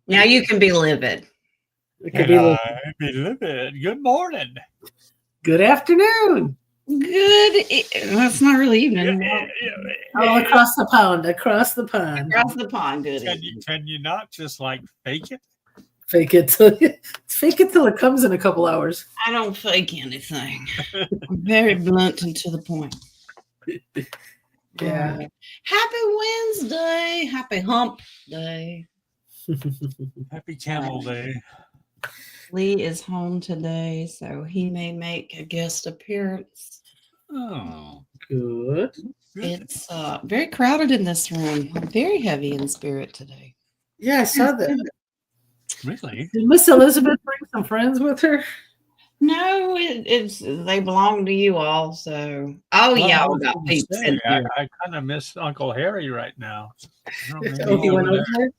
Now you can be livid. It could be livid. Good morning. Good afternoon. Good. That's not really evening. Oh, across the pond. Across the pond. Across the pond. Good. Can you not just like fake it? Fake it till it comes in a couple hours. I don't fake anything. I'm very blunt and to the point. Yeah. Happy Wednesday. Happy hump day. Happy camel day. Lee is home today, so he may make a guest appearance. Oh, good. It's very crowded in this room. I'm very heavy in spirit today. Yeah, I saw that. Really? Did Miss Elizabeth bring some friends with her? No, it's they belong to you all. So, I got peeps. I kind of miss Uncle Harry right now.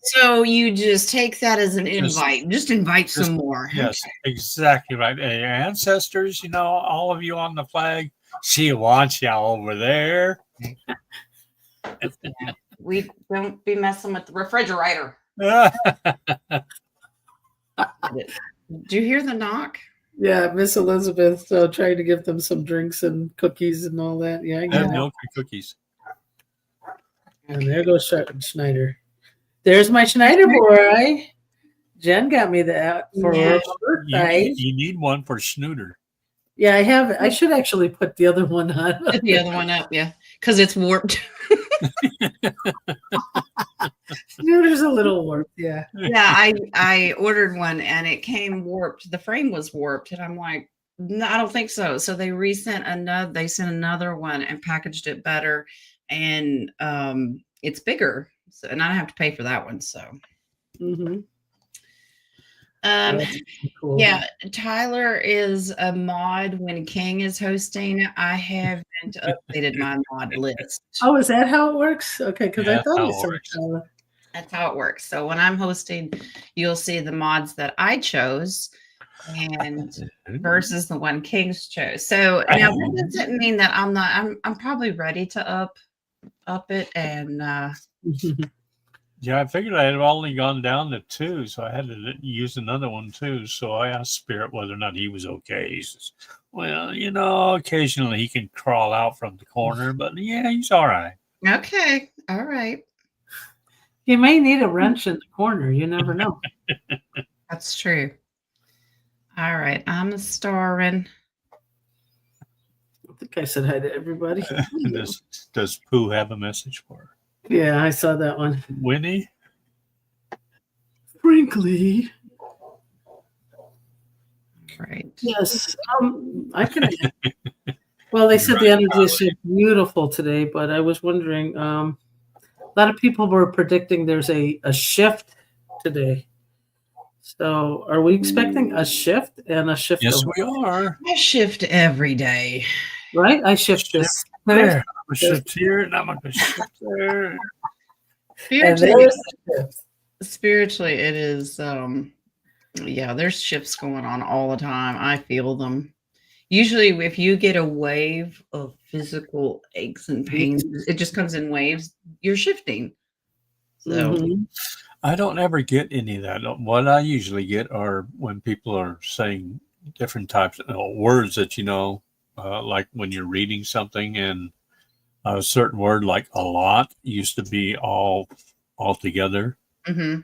So you just take that as an invite. Just invite some more. Yes, exactly right. Hey, ancestors, all of you on the flag. She wants y'all over there. We don't be messing with the refrigerator. Did you hear the knock? Yeah, Miss Elizabeth trying to give them some drinks and cookies and all that. Yeah, I get it. Milk and cookies. And there goes Schneider. There's my Schneider boy. Jen got me that for her birthday. You need one for Snooter. Yeah, I have. I should actually put the other one on. Put the other one up, yeah, because it's warped. Snooter's a little warped, yeah. Yeah, I ordered one and it came warped. The frame was warped, and I'm like, no, I don't think so. So they sent another one and packaged it better, and it's bigger. So, and I don't have to pay for that one. So. Mm-hmm. Cool. Yeah, Tyler is a mod when King is hosting. I haven't updated my mod list. Oh, is that how it works? Okay, because I thought it said Tyler. That's how it works. So when I'm hosting, you'll see the mods that I chose and versus the one Kings chose. So now that doesn't mean that I'm probably ready to up it and Yeah, I figured I had only gone down to 2, so I had to use another one too. So I asked Spirit whether or not he was okay. He says, well, occasionally he can crawl out from the corner, but yeah, he's all right. Okay. All right. You may need a wrench in the corner. You never know. That's true. All right. I'm starring. I think I said hi to everybody. Does Pooh have a message for her? Yeah, I saw that one. Winnie? Frankly. Right. Yes. I can. Well, they said the energy is beautiful today, but I was wondering, a lot of people were predicting there's a shift today. So are we expecting a shift and a shift? Yes, we are. I shift every day. Right? I shift this. There. I'm going to shift here, and I'm going to shift there. Spiritually, it is, there's shifts going on all the time. I feel them. Usually, if you get a wave of physical aches and pains, it just comes in waves. You're shifting. So I don't ever get any of that. What I usually get are when people are saying different types of words that like when you're reading something and a certain word like a lot used to be all together. Mm-hmm.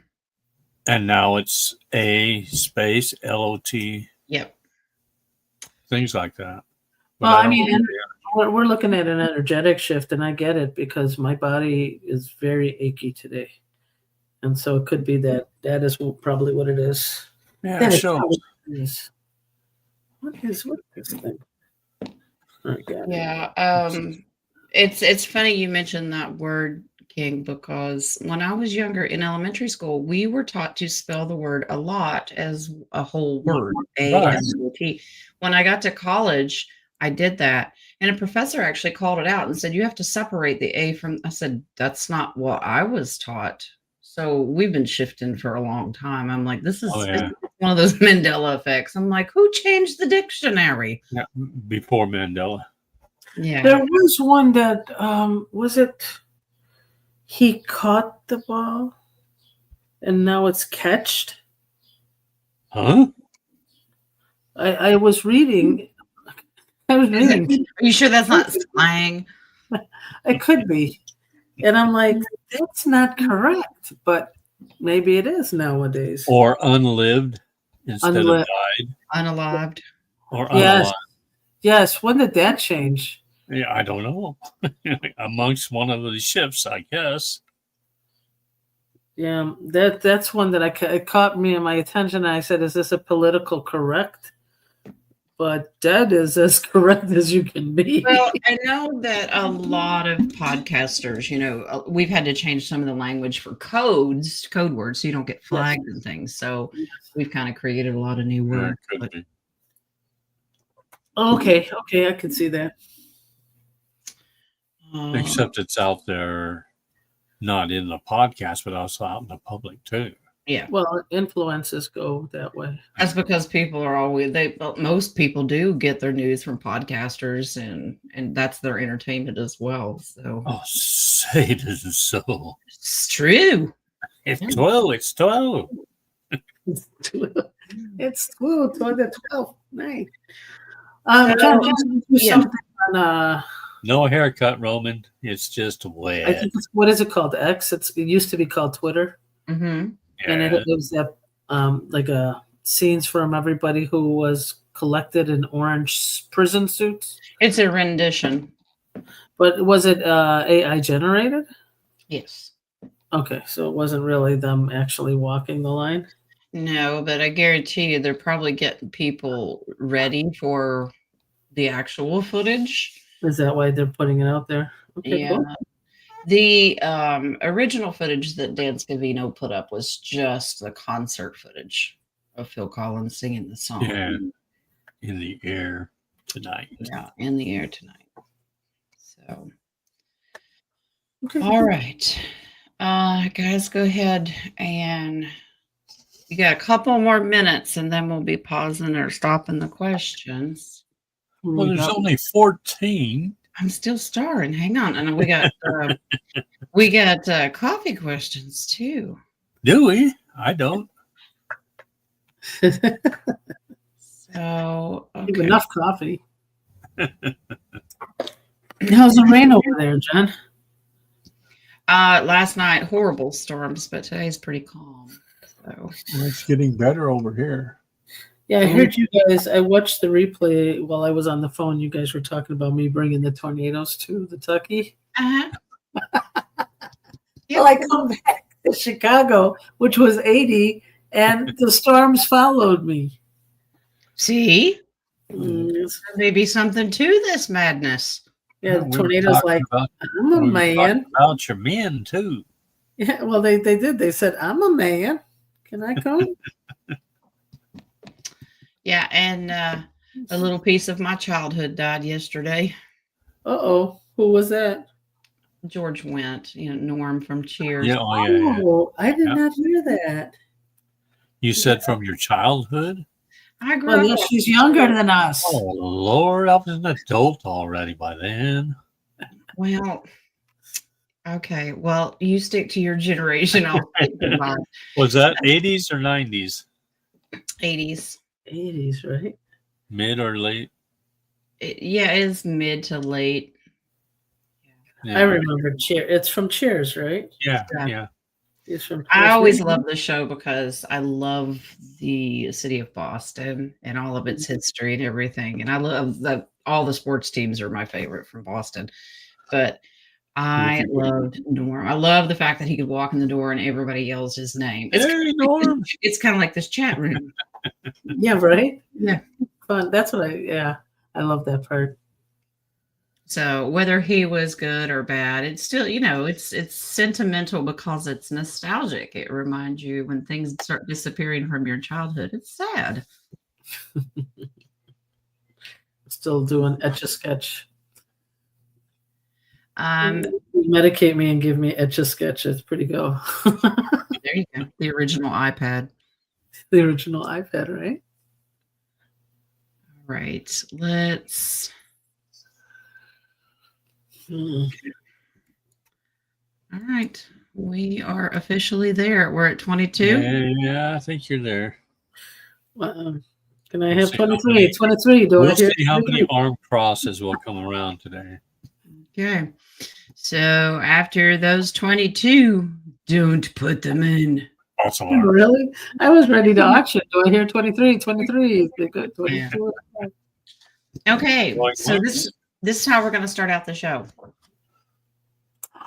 And now it's a space LOT. Yep. Things like that. But well, I mean, we're looking at an energetic shift, and I get it because my body is very achy today. And so it could be that is probably what it is. Yeah, it shows. What is this thing? Yeah, it's funny you mentioned that word, King, because when I was younger in elementary school, we were taught to spell the word a lot as a whole word, A-S-O-T. When I got to college, I did that, and a professor actually called it out and said, you have to separate the A from, I said, that's not what I was taught. So we've been shifting for a long time. I'm like, this is one of those Mandela effects. I'm like, who changed the dictionary? Yeah, before Mandela. Yeah. There was one that, was it, he caught the ball and now it's catched. Huh? I was reading. I was reading. Are you sure that's not slang? It could be. And I'm like, that's not correct, but maybe it is nowadays. Or unlived instead of Unli- died. Unalived. Or Yes. unalive. Yes. When did that change? Yeah, I don't know. Amongst one of the ships, I guess. Yeah, that's one that it caught me in my attention. I said, "Is this a political correct?" But dead is as correct as you can be. Well, I know that a lot of podcasters, we've had to change some of the language for code words, so you don't get flagged and things. So we've kind of created a lot of new words. Could be. Okay, I can see that. Except it's out there, not in the podcast, but also out in the public too. Yeah. Well, influences go that way. That's because people are most people do get their news from podcasters, and that's their entertainment as well. So, say it isn't so. It's true. It's 12. It's 12. It's 12. Nice. John, just do something on no haircut, Roman. It's just wet. I think what is it called? X. It used to be called Twitter. Mm-hmm. Yeah. And it was that like scenes from everybody who was collected in orange prison suits. It's a rendition. But was it AI generated? Yes. Okay, so it wasn't really them actually walking the line? No, but I guarantee you they're probably getting people ready for the actual footage. Is that why they're putting it out there? Okay, Yeah. cool. The original footage that Dan Scavino put up was just the concert footage of Phil Collins singing the song. Yeah. In the air tonight. Yeah, in the air tonight. So, Okay. all right. Guys, go ahead, and you got a couple more minutes, and then we'll be pausing or stopping the questions. Well, there's only 14. I'm still starring. Hang on, and we got coffee questions too. Do we? I don't. So okay. Enough coffee. How's the rain over there, John? Last night horrible storms, but today's pretty calm. So it's getting better over here. Yeah, I heard you guys. I watched the replay while I was on the phone. You guys were talking about me bringing the tornadoes to the Tucky. Uh-huh. Well, I come back to Chicago, which was 80, and the storms followed me. See, there may be something to this madness. Yeah, the tornadoes I'm a man. About your men too. Yeah, well, they did. They said, "I'm a man. Can I come?" Yeah, and a little piece of my childhood died yesterday. Uh-oh. Who was that? George Wendt, Norm from Cheers. Yeah, I did not hear that. You said from your childhood? I grew up. She's younger than us. Oh, Lord, I was an adult already by then. Well, okay. Well, you stick to your generation. I'll stick to mine. Was that 80s or 90s? 80s. 80s, right? Mid or late? It is mid to late. Yeah. I remember Cheers. It's from Cheers, right? Yeah. It's from Cheers. I always love the show because I love the city of Boston and all of its history and everything. And I love all the sports teams are my favorite from Boston. But I loved Norm. I love the fact that he could walk in the door and everybody yells his name. Hey, Norm. It's kind of like this chat room. Yeah, right? Yeah. Fun. That's what I love that part. So whether he was good or bad, it's still, it's sentimental because it's nostalgic. It reminds you when things start disappearing from your childhood. It's sad. Still doing Etch-a-Sketch. Medicate me and give me Etch-a-Sketch. It's pretty go. There you go. The original iPad. The original iPad, right? All right. Let's. All right. We are officially there. We're at 22. Yeah, I think you're there. Can I We'll have see how 23? many- 23. Do I We'll hear see how many 23? armed crosses will come around today. Okay. So after those 22, don't put them in. False alarm. Really? I was ready to auction. Do I hear 23? 23. Is it good? 24. Okay. Going So once? this is how we're going to start out the show.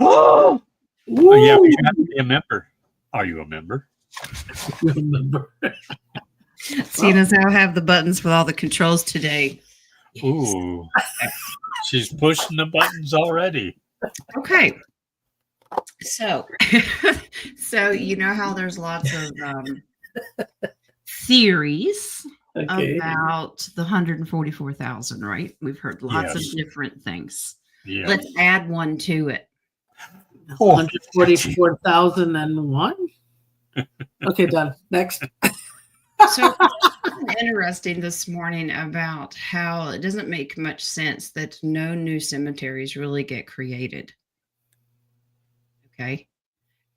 Oh, Oh, yeah, but you have to be a member. Are you a member? remember. Seeing as how I have the buttons with all the controls today. Ooh. She's pushing the buttons already. Okay. So, so you know how there's lots of theories Okay. about the 144,000, right? We've heard lots Yes. of different things. Yeah. Let's add one to it. 144,001. Okay, done. Next. So it's interesting this morning about how it doesn't make much sense that no new cemeteries really get created. Okay.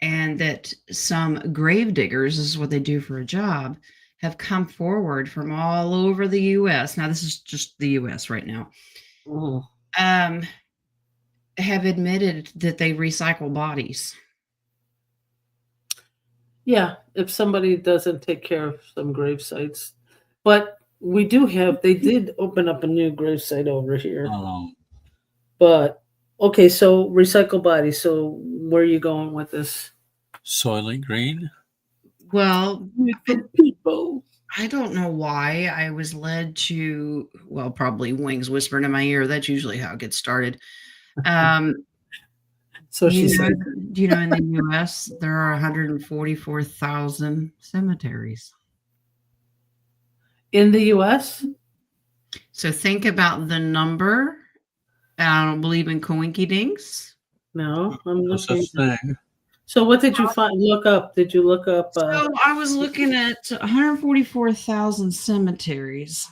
And that some grave diggers, this is what they do for a job, have come forward from all over the US. Now, this is just the US right now. Oh. Have admitted that they recycle bodies. Yeah, if somebody doesn't take care of some grave sites. But we do have, they did open up a new grave site over here. But, okay, so recycle bodies. So where are you going with this? Soylent Green? Well, People. I don't know why I was led to, well, probably wings whispering in my ear. That's usually how it gets started. So she said, Do you know in the US there are 144,000 cemeteries? in the US? So think about the number. I don't believe in coinky dinks. No, I'm No looking. such thing. So what did you look up? Did you look up? So I was looking at 144,000 cemeteries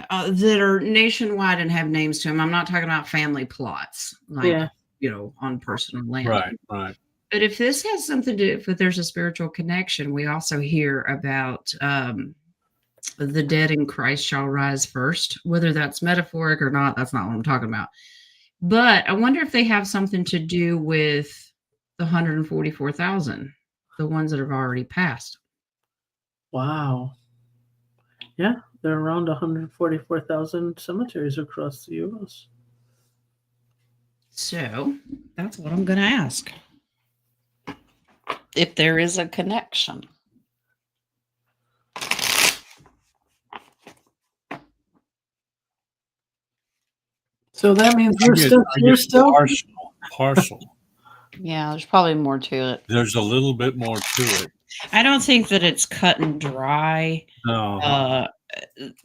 that are nationwide and have names to them. I'm not talking about family plots, like, Yeah. On personal land. Right, right. But if this has something to do, if there's a spiritual connection, we also hear about the dead in Christ shall rise first. Whether that's metaphoric or not, that's not what I'm talking about. But I wonder if they have something to do with the 144,000, the ones that have already passed. Wow. Yeah, there are around 144,000 cemeteries across the U.S. So that's what I'm going to ask. If there is a connection. So that means we're still partial. Yeah, there's probably more to it. There's a little bit more to it. I don't think that it's cut and dry. No.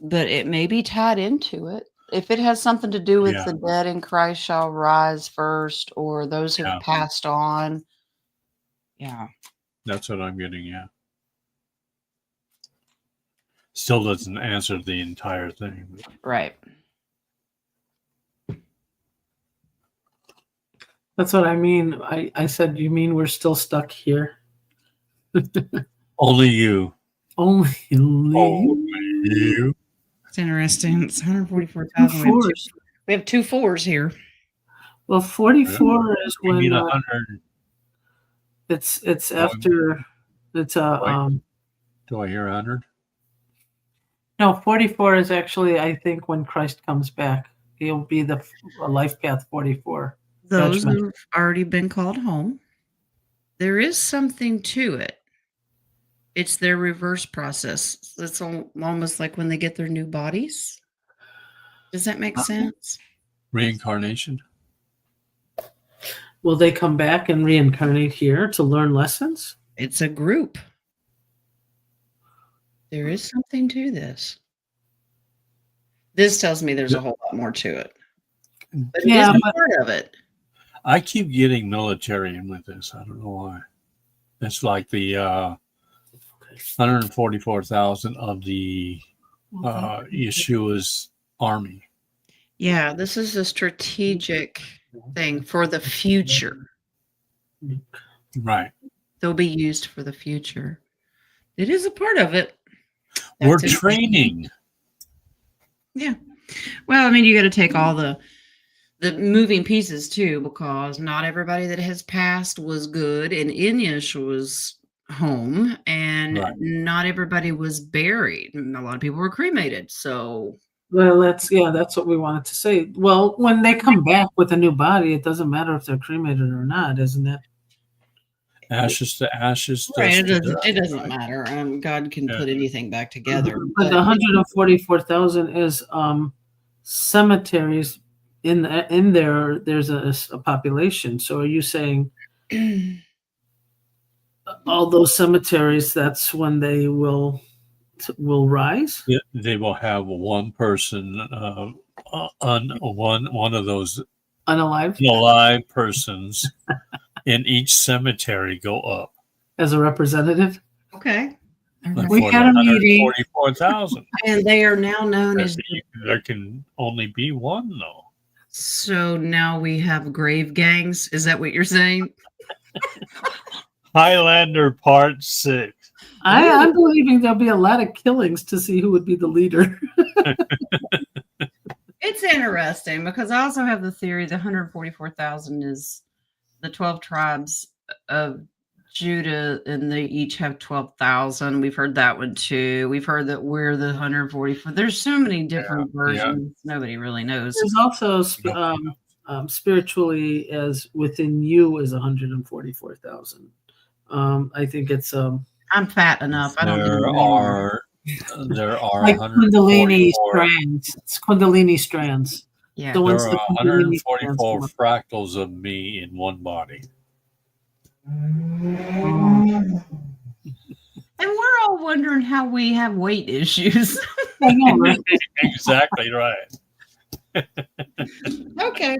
But it may be tied into it. If it has something to do with the dead in Christ shall rise first, or those who have passed on. Yeah. That's what I'm getting at. Still doesn't answer the entire thing. Right. That's what I mean. I said, you mean we're still stuck here? Only you. Only you. It's interesting. It's 144,000. We have two fours here. Well, 44 is when need 100. It's after it's a Do I hear 100? No, 44 is actually, I think, when Christ comes back. He'll be the life path 44. Those who've already been called home. There is something to it. It's their reverse process. It's almost like when they get their new bodies. Does that make sense? Reincarnation. Will they come back and reincarnate here to learn lessons? It's a group. There is something to this. This tells me there's a whole lot more to it. But it is part of it. I keep getting military in with this. I don't know why. It's like the 144,000 of the Yeshua's army. Yeah, this is a strategic thing for the future. Right. They'll be used for the future. It is a part of it. We're That's it. training. Yeah. Well, I mean, you got to take all the moving pieces too, because not everybody that has passed was good, and Inish was home, and Right. not everybody was buried. And a lot of people were cremated. So, Well, that's what we wanted to say. Well, when they come back with a new body, it doesn't matter if they're cremated or not, isn't it? Ashes to ashes. right, Dust to it doesn't dust. matter. God can Yeah. put anything back together. But the 144,000 is cemeteries. In there, there's a population. So, are you saying all those cemeteries? That's when they will rise. Yeah, they will have one person on one of those Unalived alive persons in each cemetery go up. As a representative. Okay. All But right. We for had the a meeting. 144,000. And they are now known as. There can only be one, though. So now we have grave gangs. Is that what you're saying? Highlander Part 6. I'm believing there'll be a lot of killings to see who would be the leader. It's interesting because I also have the theory the 144,000 is the 12 tribes of Judah, and they each have 12,000. We've heard that one too. We've heard that we're the 144. There's so many different versions. Nobody really knows. There's also spiritually as within you is 144,000. I think it's I'm fat enough. I don't There need are like Kundalini 144. strands. It's Kundalini strands. Yeah. The ones There are that Kundalini strands 144 come up. fractals of me in one body. And we're all wondering how we have weight issues. I know, right? Exactly right. Okay.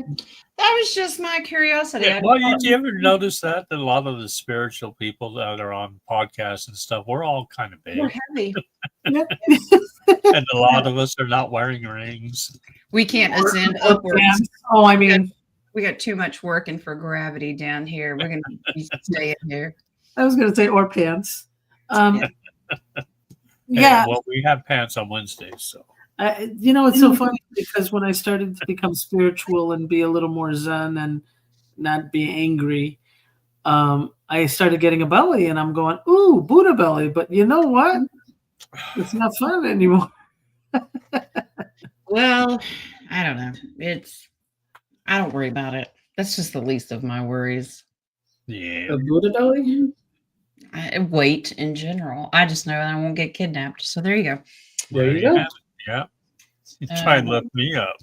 That was just my curiosity. Yeah, well, you ever notice that a lot of the spiritual people that are on podcasts and stuff, we're all kind of big, We're heavy. and a lot of us are not wearing rings. We can't ascend upwards. Oh, I mean, We got too much working for gravity down here. We're going to be staying here. I was going to say or pants. And, Yeah. well, we have pants on Wednesdays, so. It's so funny because when I started to become spiritual and be a little more zen and not be angry, I started getting a belly, and I'm going, ooh, Buddha belly. But you know what? It's not fun anymore. Well, I don't know. I don't worry about it. That's just the least of my worries. Yeah. A Buddha belly? Weight in general. I just know I won't get kidnapped. So there you go. There you go. Yeah. You try and lift me up.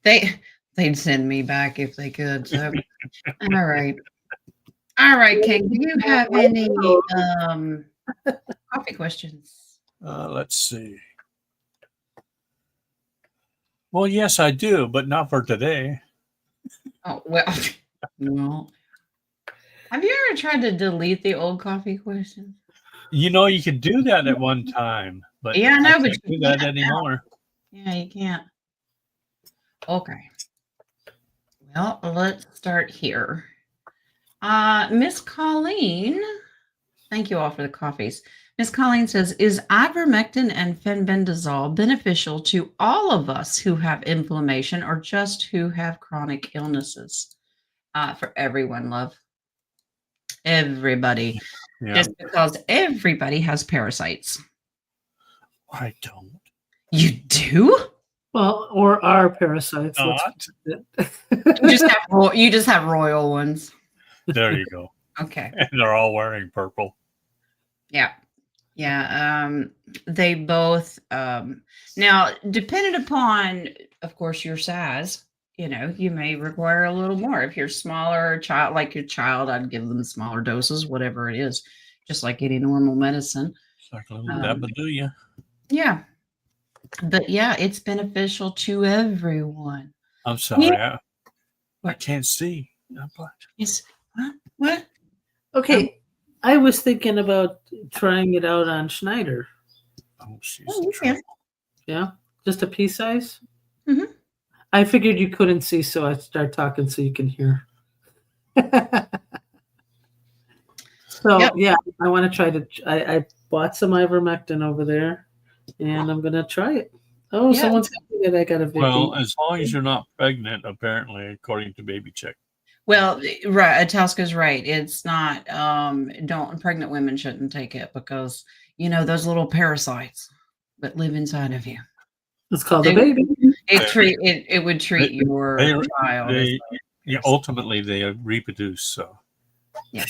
They'd send me back if they could. So all right. All right, King. Do you have any coffee questions? Let's see. Well, yes, I do, but not for today. Oh, well, no. Have you ever tried to delete the old coffee questions? You could do that at one time, but Yeah, I know, but can't you do that can't now. anymore. Yeah, you can't. Okay. Well, let's start here. Miss Colleen, thank you all for the coffees. Miss Colleen says, is ivermectin and fenbendazole beneficial to all of us who have inflammation or just who have chronic illnesses? For everyone, love. Everybody. Yeah, Just because everybody has parasites. I don't. You do? Well, or our parasites. Not. You just have royal ones. There you go. Okay. And they're all wearing purple. Yeah. Yeah. They both now, dependent upon, of course, your size, you may require a little more. If you're smaller child, like your child, I'd give them smaller doses, whatever it is, just like any normal medicine. It's like a little dabadoo. Yeah. But yeah, it's beneficial to everyone. I'm sorry. Yeah. I can't see. Yes. What? Okay. I was thinking about trying it out on Schneider. Oh, she's you can. Yeah. Just a pea size. Mm-hmm. I figured you couldn't see, so I start talking so you can hear. So Yep. yeah, I want to try to. I bought some ivermectin over there, and I'm gonna try it. Oh, Yeah. someone's happy that I got a Vicky. Well, as long as you're not pregnant, apparently, according to Baby Chick. Well, right. Atasca's right. It's not, pregnant women shouldn't take it because, those little parasites that live inside of you. It's called a baby. It would treat your child. Ultimately, they reproduce. So, Yeah.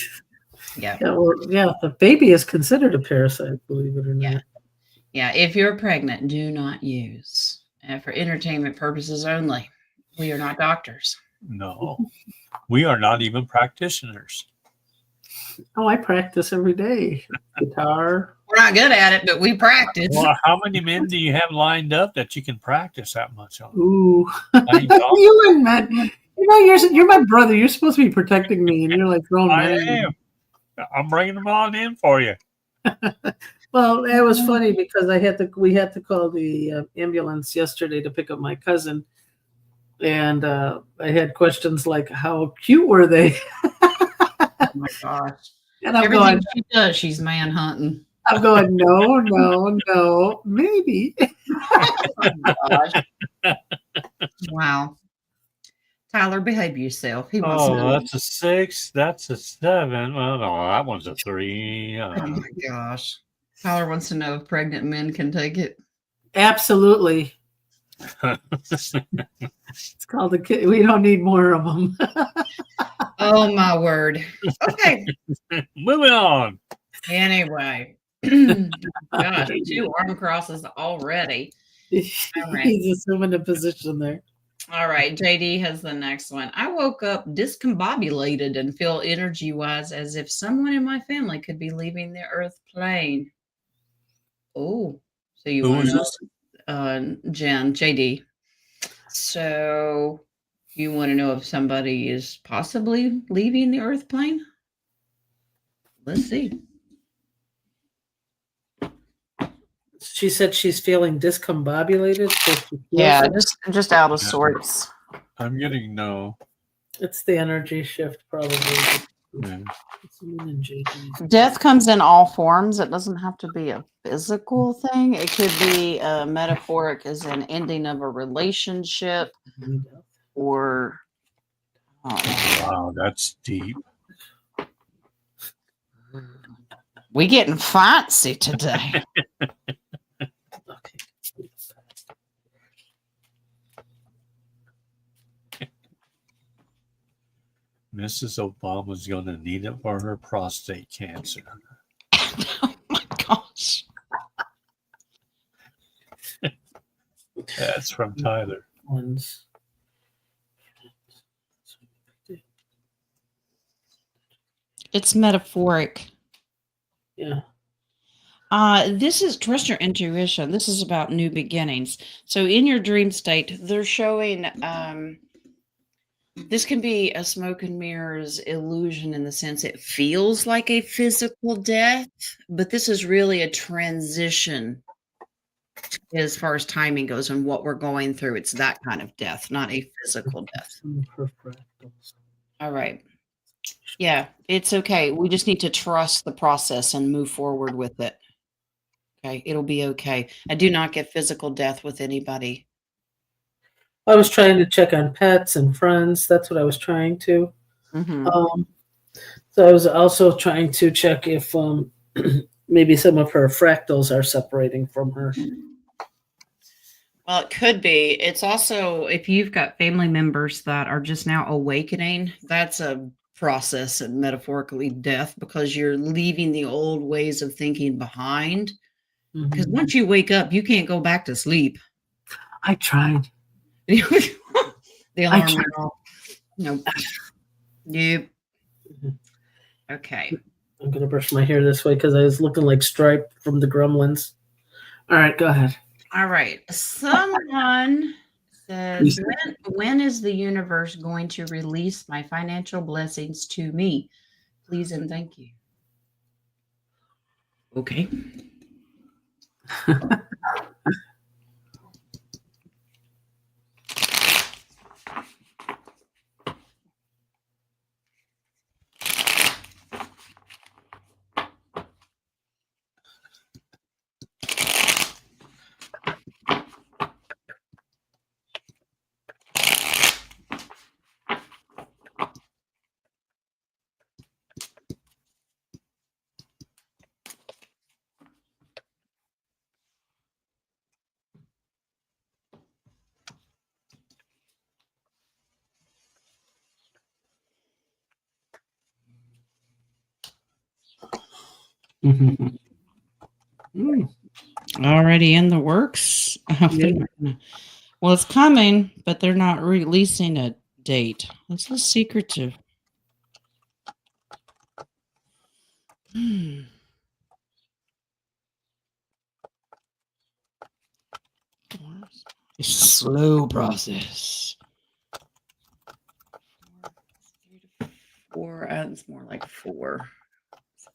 Yeah, well, yeah, the baby is considered a parasite, believe it or not. Yeah. Yeah. If you're pregnant, do not use for entertainment purposes only. We are not doctors. no, we are not even practitioners. Oh, I practice every day. Guitar. We're not good at it, but we practice. Well, how many men do you have lined up that you can practice that much on? Ooh, you and Matt. You're my brother. You're supposed to be protecting me, and you're like throwing I men. am. I'm bringing them on in for you. Well, it was funny because we had to call the ambulance yesterday to pick up my cousin, and I had questions like, "How cute were they?" Oh my gosh! And I'm Everything going, she does, she's man hunting. I'm going, no, maybe. Oh my gosh! Wow, Tyler, behave yourself. He wants to know. That's a 6. That's a 7. Well, no, that one's a 3. Oh my gosh! Tyler wants to know if pregnant men can take it. Absolutely. It's called a kid. We don't need more of them. Oh my word! Okay. Moving on. Anyway, gosh, 2 arm crosses already. All right. He's assuming a position there. All right, JD has the next one. I woke up discombobulated and feel energy-wise as if someone in my family could be leaving the earth plane. Oh, so you Who want was to this? know, Jen, JD. So you want to know if somebody is possibly leaving the earth plane? Let's see. She said she's feeling discombobulated. So she feels Yeah, it. just out of sorts. I'm getting no. It's the energy shift, probably. Yeah. Death comes in all forms. It doesn't have to be a physical thing. It could be metaphoric as an ending of a relationship or Wow, that's deep. we getting fancy today. Mrs. Obama's going to need it for her prostate cancer. Oh my gosh. That's from Tyler. It's metaphoric. Yeah. This is trust your intuition. This is about new beginnings. So in your dream state, they're showing this can be a smoke and mirrors illusion in the sense it feels like a physical death, but this is really a transition as far as timing goes and what we're going through. It's that kind of death, not a physical death. All right. Yeah, it's okay. We just need to trust the process and move forward with it. Okay, it'll be okay. I do not get physical death with anybody. I was trying to check on pets and friends. That's what I was trying to. Mm-hmm. So I was also trying to check if maybe some of her fractals are separating from her. Well, it could be. It's also, if you've got family members that are just now awakening, that's a process and metaphorically death because you're leaving the old ways of thinking behind. Because once you wake up, you can't go back to sleep. I tried. The alarm went off. Nope. Yep. Okay. I'm going to brush my hair this way because I was looking like Stripe from the Gremlins. All right, go ahead. All right. Someone says, when is the universe going to release my financial blessings to me? Please and thank you. Okay. Mhm. Mm. Already in the works. Well, it's coming, but they're not releasing a date. It's a secretive. Slow process. 4, it's more like 4.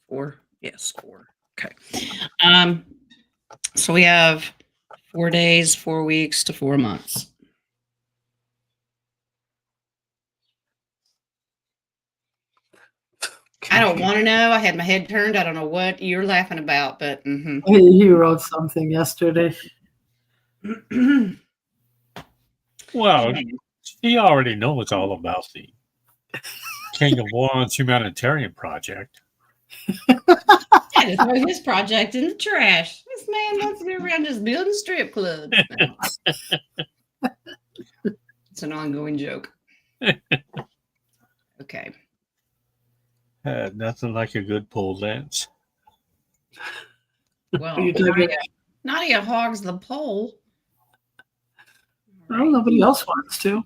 4? Yes, 4. Okay. So we have 4 days, 4 weeks to 4 months. I don't want to know. I had my head turned. I don't know what you're laughing about, but He wrote something yesterday. Well, she already knows all about the King of Wands humanitarian project. had to throw his project in the trash. This man wants to be around just building strip clubs. No. It's an ongoing joke. Okay. Nothing like a good pole dance. Well, Nadia hogs the pole. Well, nobody else wants to.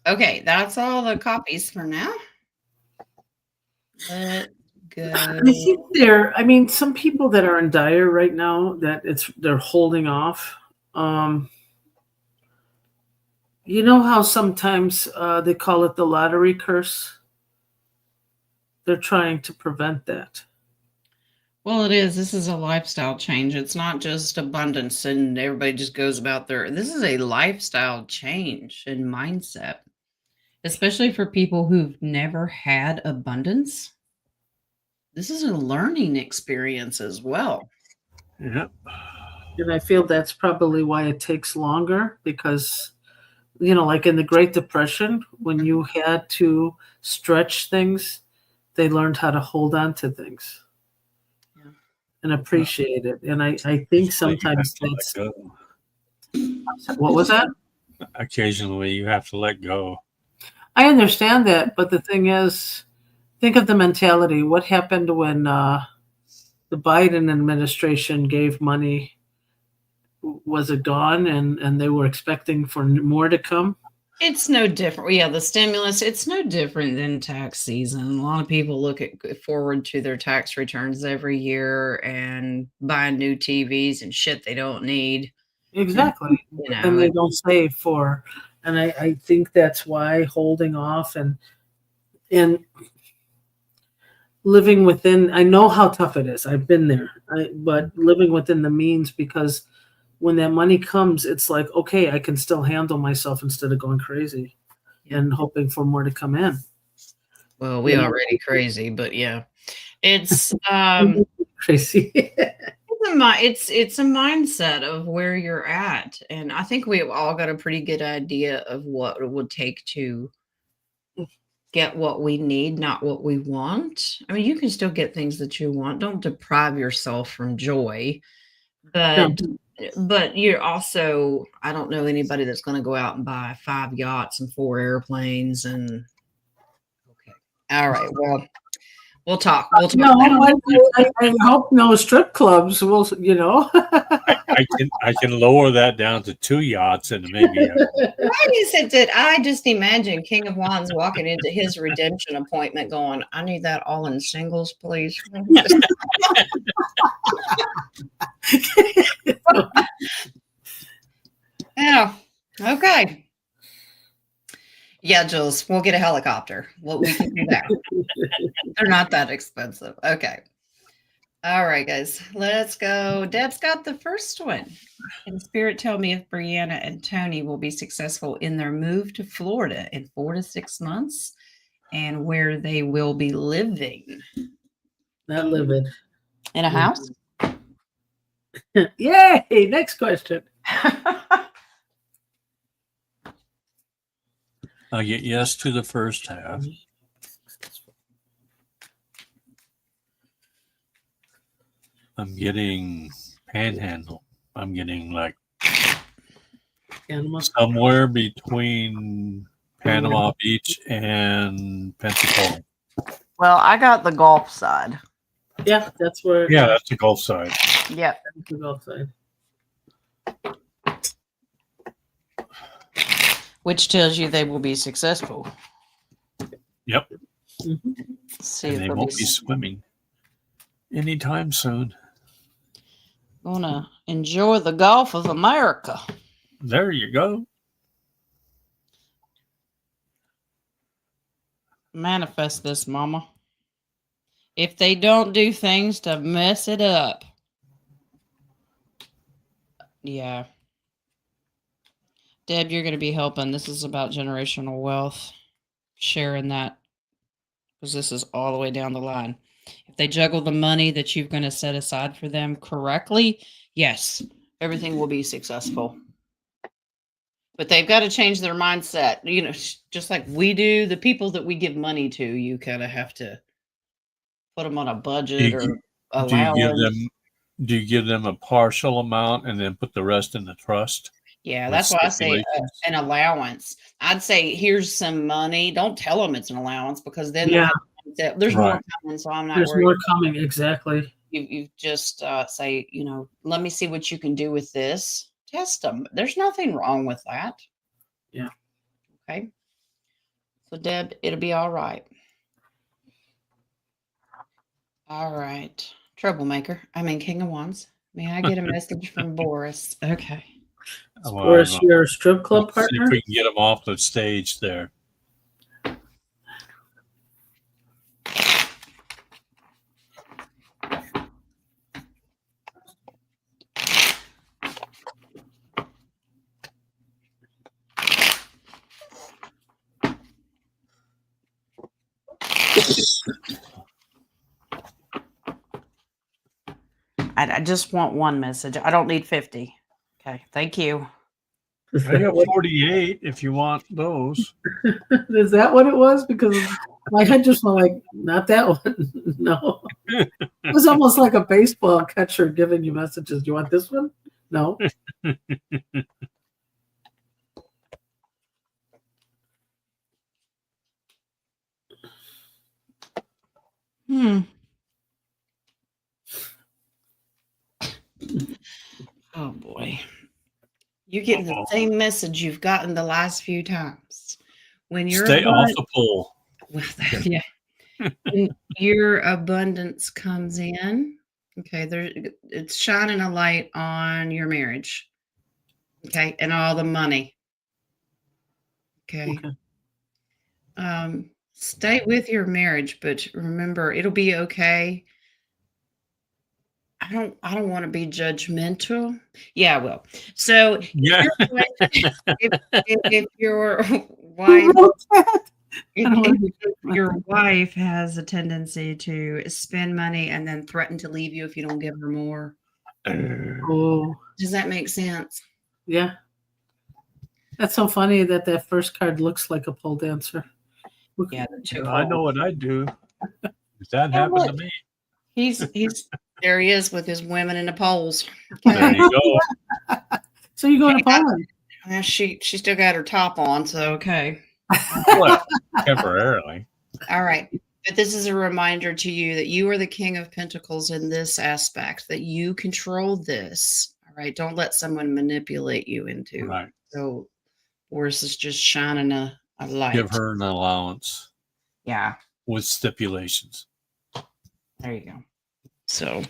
Okay, that's all the copies for now. Let's go. I think some people that are in dire right now that they're holding off. You know how sometimes they call it the lottery curse? They're trying to prevent that. Well, it is. This is a lifestyle change. It's not just abundance and everybody just goes about this is a lifestyle change in mindset, especially for people who've never had abundance. This is a learning experience as well. Yep. And I feel that's probably why it takes longer because, like in the Great Depression, when you had to stretch things, they learned how to hold on to things and appreciate it. And I think sometimes that's... What was that? Occasionally you have to let go. I understand that, but the thing is, think of the mentality. What happened when the Biden administration gave money? Was it gone and they were expecting for more to come? It's no different. Yeah, the stimulus, it's no different than tax season. A lot of people look forward to their tax returns every year and buying new TVs and shit they don't need. Exactly. And they don't save for, and I think that's why holding off and living within, I know how tough it is. I've been there, but living within the means, because when that money comes, it's like, okay, I can still handle myself instead of going crazy and hoping for more to come in. Well, we already crazy, but yeah, it's crazy. It's a mindset of where you're at, and I think we've all got a pretty good idea of what it would take to get what we need, not what we want. I mean, you can still get things that you want. Don't deprive yourself from joy, but you're also, I don't know anybody that's going to go out and buy 5 yachts and 4 airplanes and okay. All right. Well, we'll talk. No, I hope no strip clubs will, I can lower that down to 2 yachts and maybe Why is it that I just imagine King of Wands walking into his redemption appointment going, I need that all in singles, please. Yeah. Okay. Yeah, Jules, we'll get a helicopter. We can do that. They're not that expensive. Okay. All right, guys, let's go. Deb's got the first one. Can Spirit tell me if Brianna and Tony will be successful in their move to Florida in 4 to 6 months and where they will be living? Not living. In a house? Yay! Next question. I'll get yes to the first half. I'm getting Panhandle. I'm getting like somewhere between Panama Beach and Pensacola. Well, I got the Gulf side. Yeah, that's where. Yeah, that's the Gulf side. Yep. That's the Gulf side. Which tells you they will be successful. Yep. Mhm. See And if they they'll won't be be swimming anytime soon. gonna enjoy the Gulf of America. There you go. Manifest this, Mama. If they don't do things to mess it up. Yeah. Deb, you're going to be helping. This is about generational wealth. Sharing that because this is all the way down the line. If they juggle the money that you're going to set aside for them correctly, yes, everything will be successful. But they've got to change their mindset. You know, just like we do, the people that we give money to, you kind of have to put them on a budget or Do you give allowance. them? Do you give them a partial amount and then put the rest in the trust? Yeah, with that's why I say stipulations? an allowance. I'd say here's some money. Don't tell them it's an allowance because then they'll Yeah, have to, there's more Right. coming, so I'm not there's worried. more coming. Exactly. You just say, you know, let me see what you can do with this. Test them. There's nothing wrong with that. Yeah. Okay. So Deb, it'll be all right. All right. Troublemaker. I mean, King of Wands. May I get a message from Boris? Okay. Or is your strip club Let's see if partner? we can get them off the stage there. I just want one message. I don't need 50. Okay. Thank you. I have 48 if you want those. Is that what it was? Because my head just went like, not that one. No. It was almost like a baseball catcher giving you messages. Do you want this one? No. Oh boy. You get the same message you've gotten the last few times. When you're Stay off the pole. well, yeah. When your abundance comes in, okay, it's shining a light on your marriage. Okay, and all the money. Okay. Stay with your marriage, but remember it'll be okay. I don't want to be judgmental. Yeah, I will. So Yeah. if your wife if your wife has a tendency to spend money and then threaten to leave you if you don't give her more. Oh, Does that make sense? yeah. That's so funny that that first card looks like a pole dancer. Yeah, the two. I know what I do. If that happened to me. He's there he is with his women in the poles. There you go. So you're going to Poland? She still got her top on, so okay. Well, temporarily. All right. But this is a reminder to you that you are the King of Pentacles in this aspect, that you control this. All right. Don't let someone manipulate you into. Right. So Boris is just shining a light. Give her an allowance. Yeah. With stipulations. There you go. So,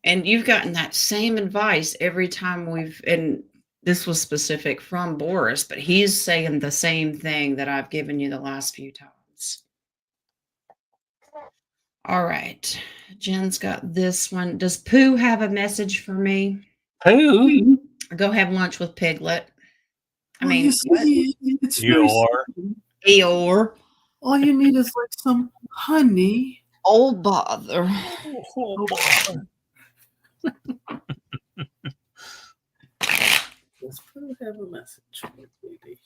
and you've gotten that same advice every time and this was specific from Boris, but he's saying the same thing that I've given you the last few times. All right. Jen's got this one. Does Pooh have a message for me? Pooh? Go have lunch with Piglet. I Well, mean, you see, it's very simple. Eeyore. All you need is like some honey. Oh, bother. Oh, bother. Let's have a message. Baby.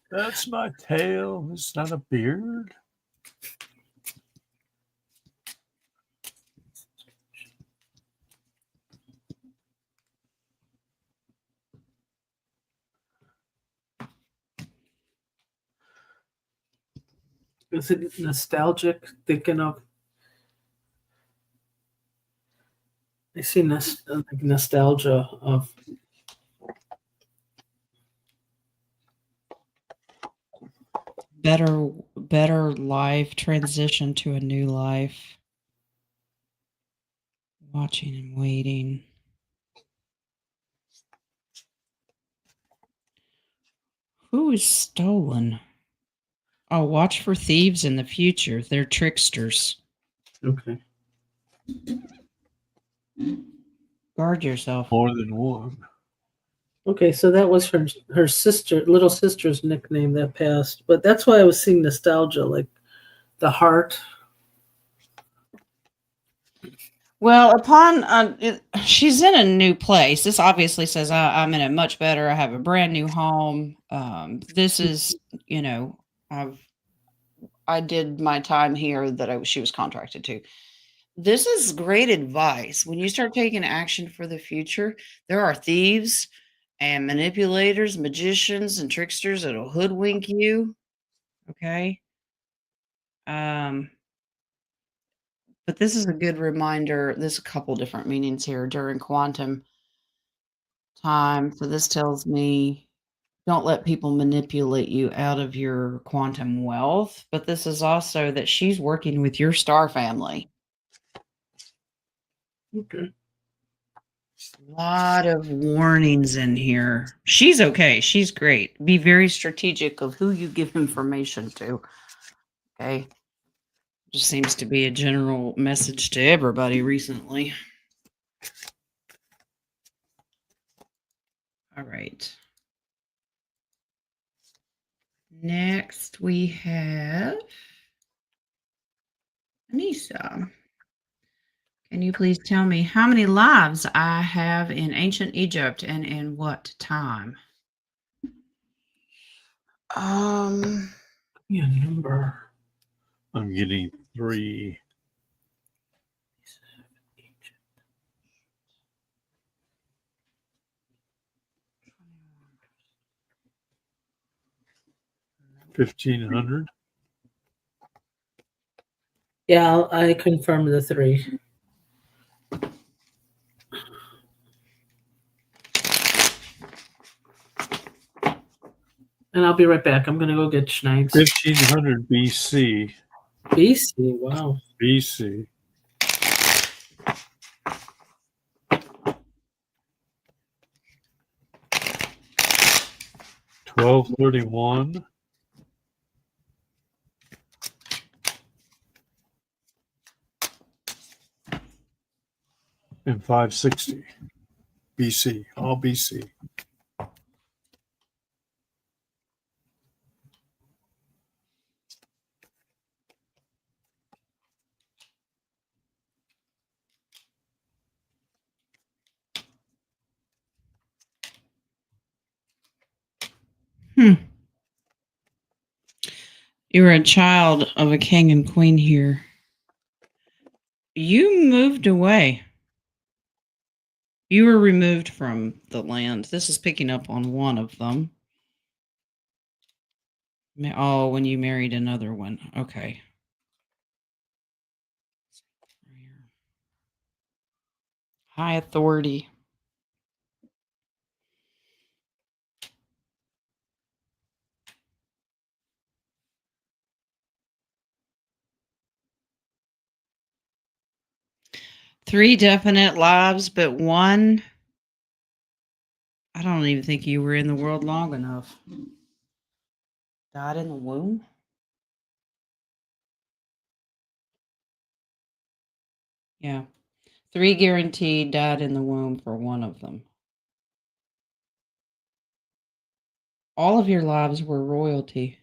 That's my tail. It's not a beard. Is it nostalgic? Thinking of, I see like nostalgia of. Better life, transition to a new life. Watching and waiting. Who is stolen? Oh, watch for thieves in the future. They're tricksters. Okay. Guard yourself. More than one. Okay, so that was her sister, little sister's nickname that passed. But that's why I was seeing nostalgia, like the heart. Well, she's in a new place. This obviously says I'm in a much better. I have a brand new home. This is, I did my time here that she was contracted to. This is great advice. When you start taking action for the future, there are thieves and manipulators, magicians, and tricksters that'll hoodwink you. Okay. But this is a good reminder. There's a couple different meanings here during quantum time. So this tells me don't let people manipulate you out of your quantum wealth. But this is also that she's working with your star family. Okay. A lot of warnings in here. She's okay. She's great. Be very strategic of who you give information to. Okay. Just seems to be a general message to everybody recently. All right. Next, we have Anissa. Can you please tell me how many lives I have in ancient Egypt and in what time? Yeah, number. I'm getting 3. $1,500. Yeah, I confirm the 3. And I'll be right back. I'm going to go get Schneids. 1,500 BC. BC, wow. BC. 1231. And 560 BC, all BC. You were a child of a king and queen here. You moved away. You were removed from the land. This is picking up on one of them. Oh, when you married another one. Okay. High authority. Three definite lives, but one, I don't even think you were in the world long enough. Died in the womb? Yeah. 3 guaranteed died in the womb for one of them. All of your lives were royalty.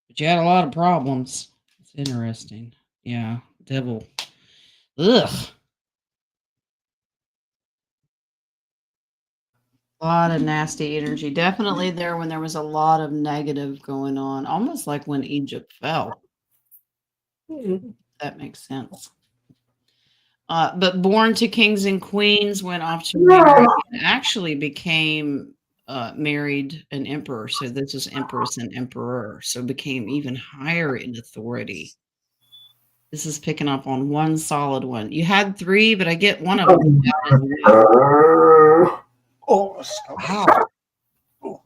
But you had a lot of problems. It's interesting. Yeah. Devil. Ugh. A lot of nasty energy. Definitely there when there was a lot of negative going on. Almost like when Egypt fell. That makes sense. But born to kings and queens, went off to marry and actually became married an emperor. So this is empress and emperor. So became even higher in authority. This is picking up on one solid one. You had 3, but I get one of them out as well. Oh, stop. Wow.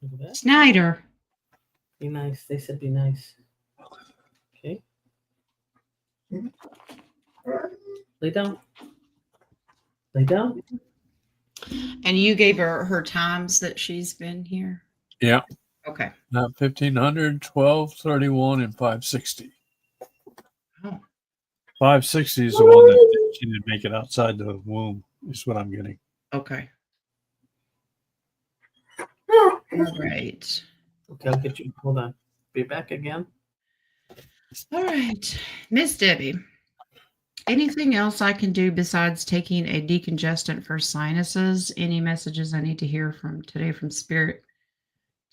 Look at that. Snyder. Be nice. They said be nice. Okay. Lay down. Lay down. And you gave her times that she's been here? Yeah. Okay. 1500, 1231, and 560. Oh. 560 is the one that she didn't make it outside the womb, is what I'm getting. Okay. All right. Okay, I'll get you. Hold on. Be back again. All right. Miss Debbie, anything else I can do besides taking a decongestant for sinuses? Any messages I need to hear from today from Spirit?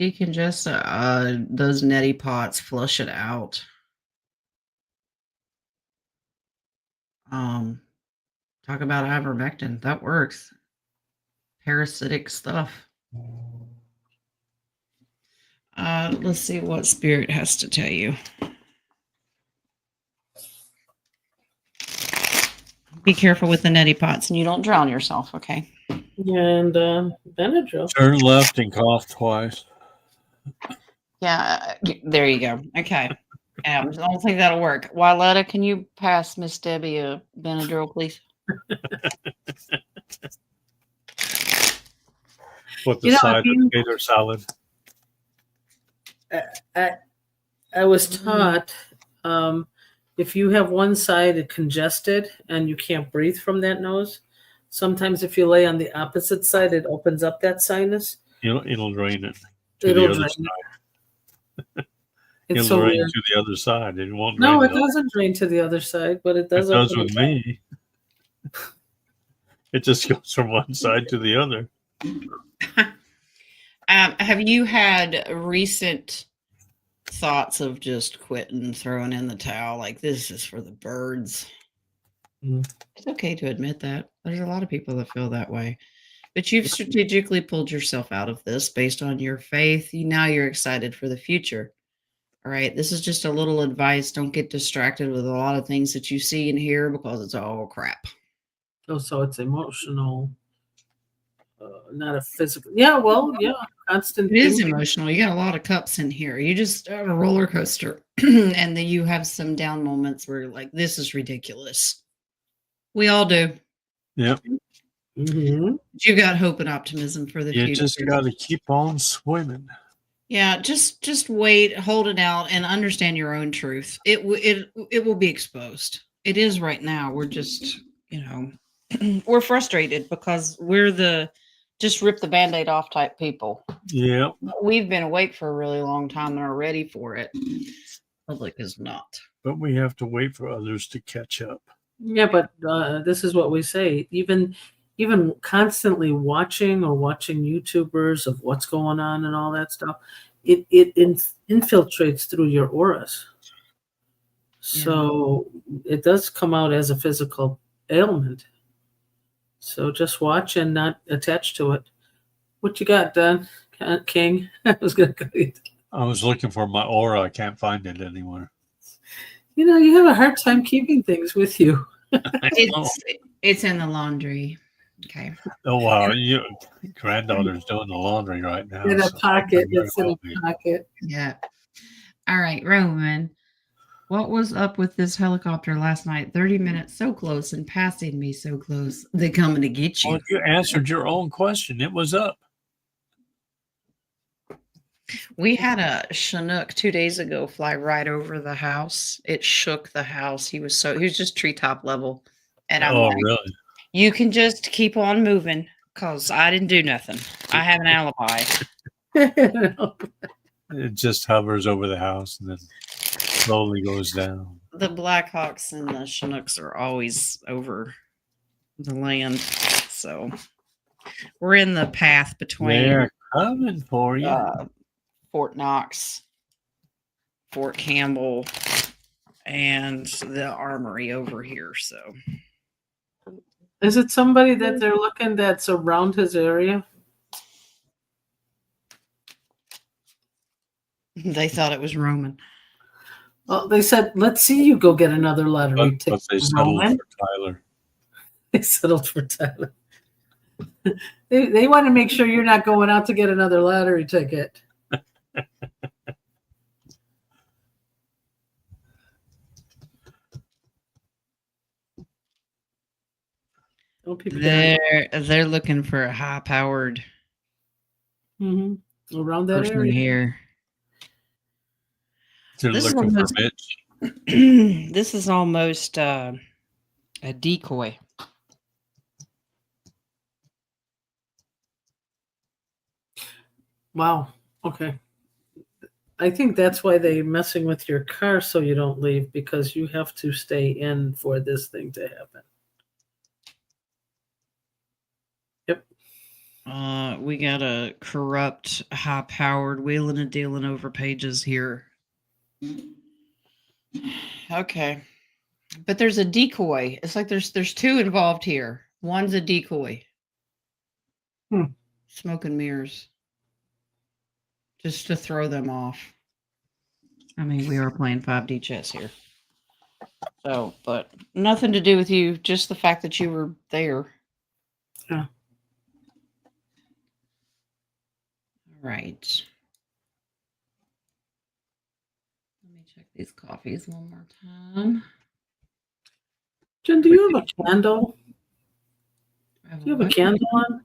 Decongest those neti pots, flush it out. Talk about ivermectin. That works. Parasitic stuff. Let's see what Spirit has to tell you. Be careful with the neti pots and you don't drown yourself, okay? And Benadryl. Turn left and cough twice. Yeah, there you go. Okay. I don't think that'll work. Wyletta, can you pass Miss Debbie a Benadryl, please? With the side of potato salad. I was taught if you have one side congested and you can't breathe from that nose, sometimes if you lay on the opposite side, it opens up that sinus. It'll drain it to It'll the other drain side. It's It'll so drain weird. to the other side. It won't No, drain it doesn't drain to the other side, but it does. It does open with it up. me. It just goes from one side to the other. Have you had recent thoughts of just quitting, throwing in the towel, like this is for the birds? It's okay to admit that. There's a lot of people that feel that way. But you've strategically pulled yourself out of this based on your faith. Now you're excited for the future. All right. This is just a little advice. Don't get distracted with a lot of things that you see and hear because it's all crap. Oh, so it's emotional, not a physical. Yeah, well, yeah, constant. It is thinking. emotional. You got a lot of cups in here. You just have a roller coaster. And then you have some down moments where you're like, this is ridiculous. We all do. Yep. Mm-hmm. You got hope and optimism for the future. You just got to keep on swimming. Yeah, just wait, hold it out, and understand your own truth. It will be exposed. It is right now. We're just, we're frustrated because we're the just rip the Band-Aid off type people. Yeah. We've been awake for a really long time and are ready for it. Public is not. But we have to wait for others to catch up. Yeah, but this is what we say. Even constantly watching YouTubers of what's going on and all that stuff, it infiltrates through your auras. So it does come out as a physical ailment. So just watch and not attach to it. What you got, Don King? I was gonna go. I was looking for my aura. I can't find it anywhere. You have a hard time keeping things with you. It's in the laundry. Okay. Oh wow, your granddaughter's doing the laundry right now. In a pocket. It's in a pocket. Yeah. All right, Roman. What was up with this helicopter last night? 30 minutes so close and passing me so close. They coming to get you. Well, you answered your own question. It was up. We had a Chinook 2 days ago fly right over the house. It shook the house. He was just treetop level. And I'm like, really? You can just keep on moving because I didn't do nothing. I have an alibi. It just hovers over the house and then slowly goes down. The Blackhawks and the Chinooks are always over the land. So we're in the path between They're coming for you. Fort Knox, Fort Campbell, and the armory over here. So is it somebody that they're looking that's around his area? They thought it was Roman. Oh, they said, let's see you go get another lottery But ticket. they settled Roman. for Tyler. They settled for Tyler. They want to make sure you're not going out to get another lottery ticket. Oh, people They're looking for a high-powered around that person area. here. They're This is looking for almost- Mitch. This is almost a decoy. Wow. Okay. I think that's why they're messing with your car so you don't leave, because you have to stay in for this thing to happen. Yep. We got a corrupt, high-powered wheeling and dealing over pages here. Okay. But there's a decoy. It's like there's two involved here. One's a decoy. Smoke and mirrors. Just to throw them off. I mean, we are playing 5D chess here. So, but nothing to do with you, just the fact that you were there. Yeah. All right. Let me check these coffees one more time. Jen, do you have a candle? Do you have a candle on?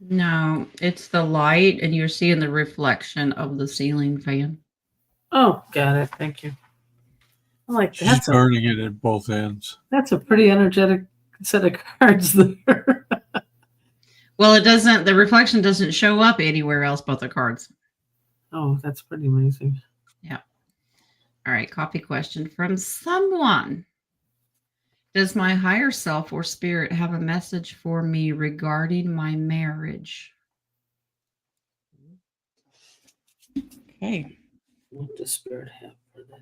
No, it's the light, and you're seeing the reflection of the ceiling fan. Oh, got it. Thank you. I'm like, She's burning it at both ends. That's a pretty energetic set of cards there. Well, it doesn't. The reflection doesn't show up anywhere else but the cards. Oh, that's pretty amazing. Yeah. All right. Copy question from someone. Does my higher self or spirit have a message for me regarding my marriage? Okay. What does spirit have for that?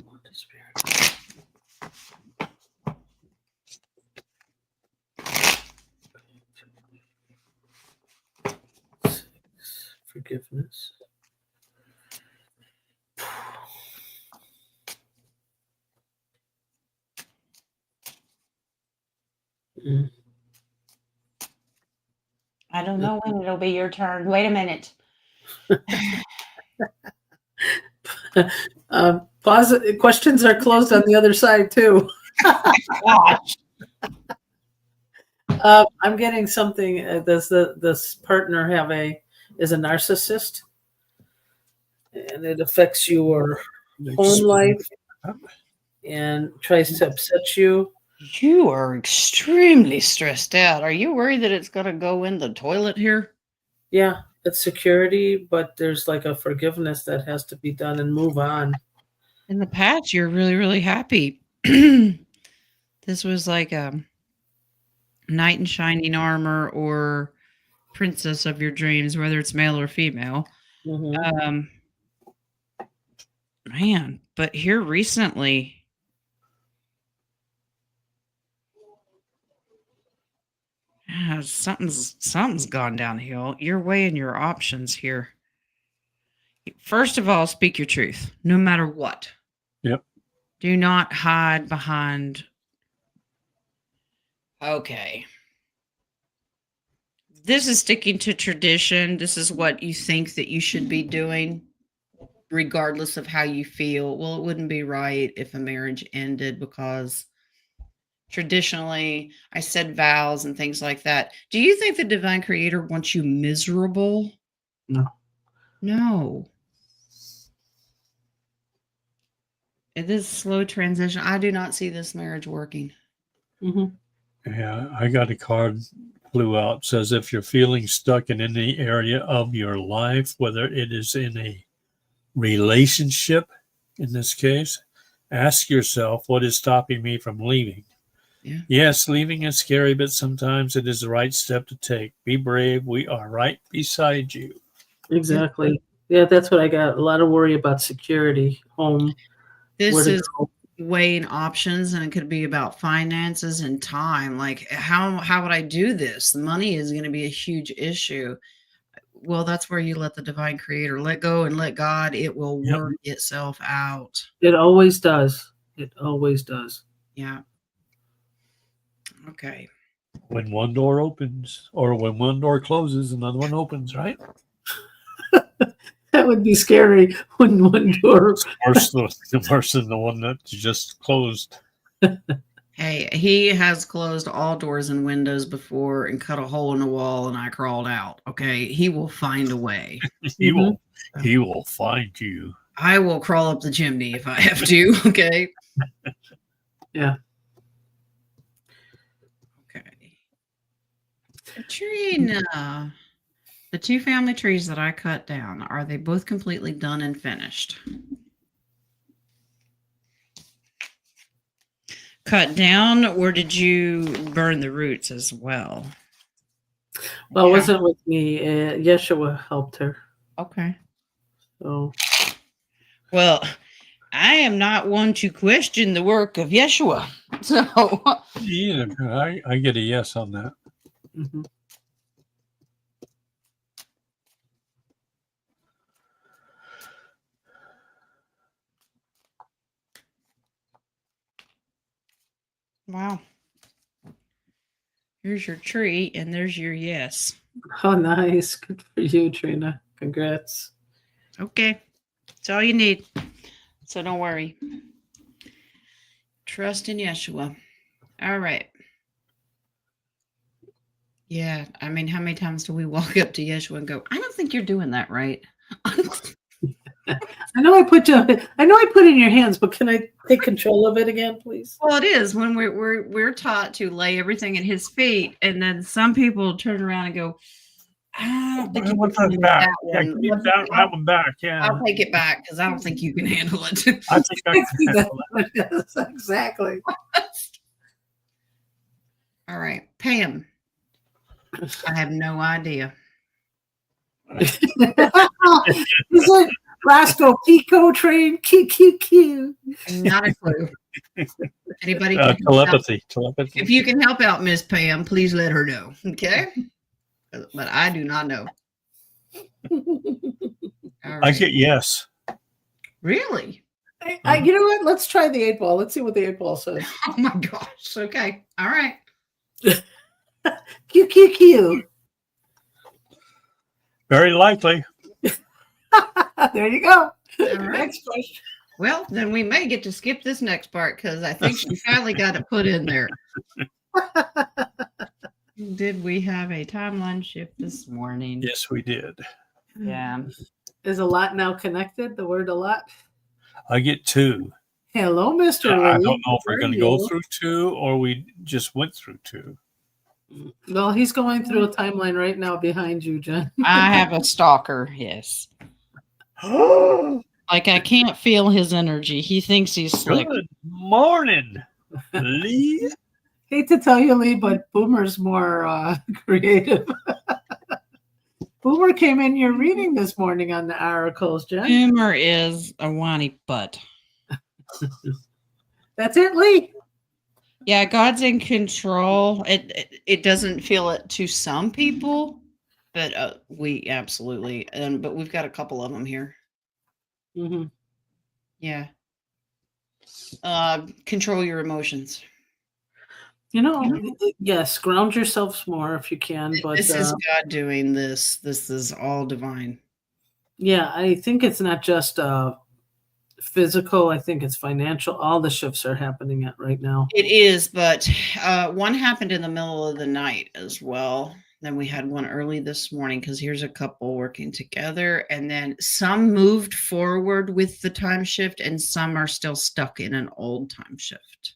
What does spirit have? Forgiveness. I don't know when it'll be your turn. Wait a minute. Pause. Questions are closed on the other side too. Gosh. I'm getting something. Does this partner is a narcissist, and it affects your home life and tries to upset you? You are extremely stressed out. Are you worried that it's going to go in the toilet here? Yeah, it's security, but there's like a forgiveness that has to be done and move on. In the past, you're really, really happy. This was like a knight in shining armor or princess of your dreams, whether it's male or female. Mm-hmm. Man, but here recently, something's gone downhill. You're weighing your options here. First of all, speak your truth, no matter what. Yep. Do not hide behind. Okay. This is sticking to tradition. This is what you think that you should be doing, regardless of how you feel. Well, it wouldn't be right if a marriage ended because traditionally I said vows and things like that. Do you think the divine creator wants you miserable? No. No. It is slow transition. I do not see this marriage working. Mm-hmm. Yeah, I got a card flew out. Says if you're feeling stuck in any area of your life, whether it is in a relationship, in this case, ask yourself, what is stopping me from leaving? Yeah. Yes, leaving is scary, but sometimes it is the right step to take. Be brave. We are right beside you. Exactly. Yeah, that's what I got. A lot of worry about security, home. This is weighing options, and it could be about finances and time. Like, how would I do this? The money is going to be a huge issue. Well, that's where you let the divine creator let go and let God. It will Yep. work itself out. It always does. It always does. Yeah. Okay. When one door opens, or when one door closes, another one opens, right? That would be scary when one door. Worse than the one that you just closed. Hey, he has closed all doors and windows before and cut a hole in the wall, and I crawled out. Okay. He will find a way. He will find you. I will crawl up the chimney if I have to. Okay. Yeah. Okay. Katrina, the 2 family trees that I cut down, are they both completely done and finished? Cut down, or did you burn the roots as well? Well, it Yeah. wasn't with me. Yeshua helped her. Okay. So Well, I am not one to question the work of Yeshua. So, Yeah, I get a yes on that. mhm. wow. Here's your tree, and there's your yes. Oh, nice. Good for you, Trina. Congrats. Okay. That's all you need. So don't worry. Trust in Yeshua. All right. Yeah. I mean, how many times do we walk up to Yeshua and go, I don't think you're doing that right? I know I put it in your hands, but can I take control of it again, please? Well, it is when we're taught to lay everything at his feet, and then some people turn around and go, I don't think you What's can that handle back? that Yeah, one. keep that one back. Yeah, I'll take it back because I don't think you can handle it. I think I can handle that. Yes, exactly. All right, Pam. I have no idea. Is it Roscoe Pico train? QQQ. Not a clue. Anybody? Can help out? Telepathy. If you can help out, Miss Pam, please let her know. Okay. But I do not know. All I right. get yes. Really? You know what? Let's try the 8 ball. Let's see what the 8 ball says. Oh my gosh. Okay. All right. QQQ. Very likely. There you go. All right. Next question. Well, then we may get to skip this next part because I think she finally got it put in there. Did we have a timeline shift this morning? Yes, we did. Yeah. Is a lot now connected? The word a lot? I get 2. Hello, Mr. Lee. I don't know if we're Where going are to go you? through 2 or we just went through 2. Well, he's going through a timeline right now behind you, Jen. I have a stalker, yes. Like I can't feel his energy. He thinks he's slick. Good morning, Lee. Hate to tell you, Lee, but Boomer's more creative. Boomer came in your reading this morning on the oracles, Jen. Boomer is a whiny butt. That's it, Lee. Yeah, God's in control. It doesn't feel it to some people, but we absolutely. But we've got a couple of them here. Mm-hmm. Yeah. Control your emotions. You know, yes, ground yourselves more if you can. But This is God doing this. This is all divine. Yeah, I think it's not just physical. I think it's financial. All the shifts are happening right now. It is, but one happened in the middle of the night as well. Then we had one early this morning because here's a couple working together. And then some moved forward with the time shift and some are still stuck in an old time shift.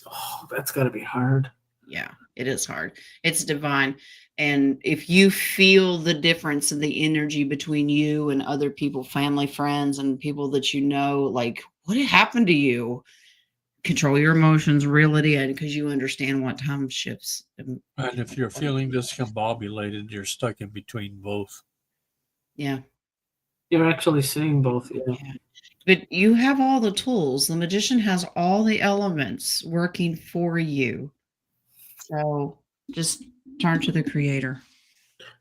Oh, that's got to be hard. Yeah, it is hard. It's divine. And if you feel the difference in the energy between you and other people, family, friends, and people that you know, like what happened to you? Control your emotions, reel it in because you understand what time shifts. And if you're feeling discombobulated, you're stuck in between both. Yeah. You're actually seeing both. Yeah. Yeah. But you have all the tools. The magician has all the elements working for you. So just turn to the creator.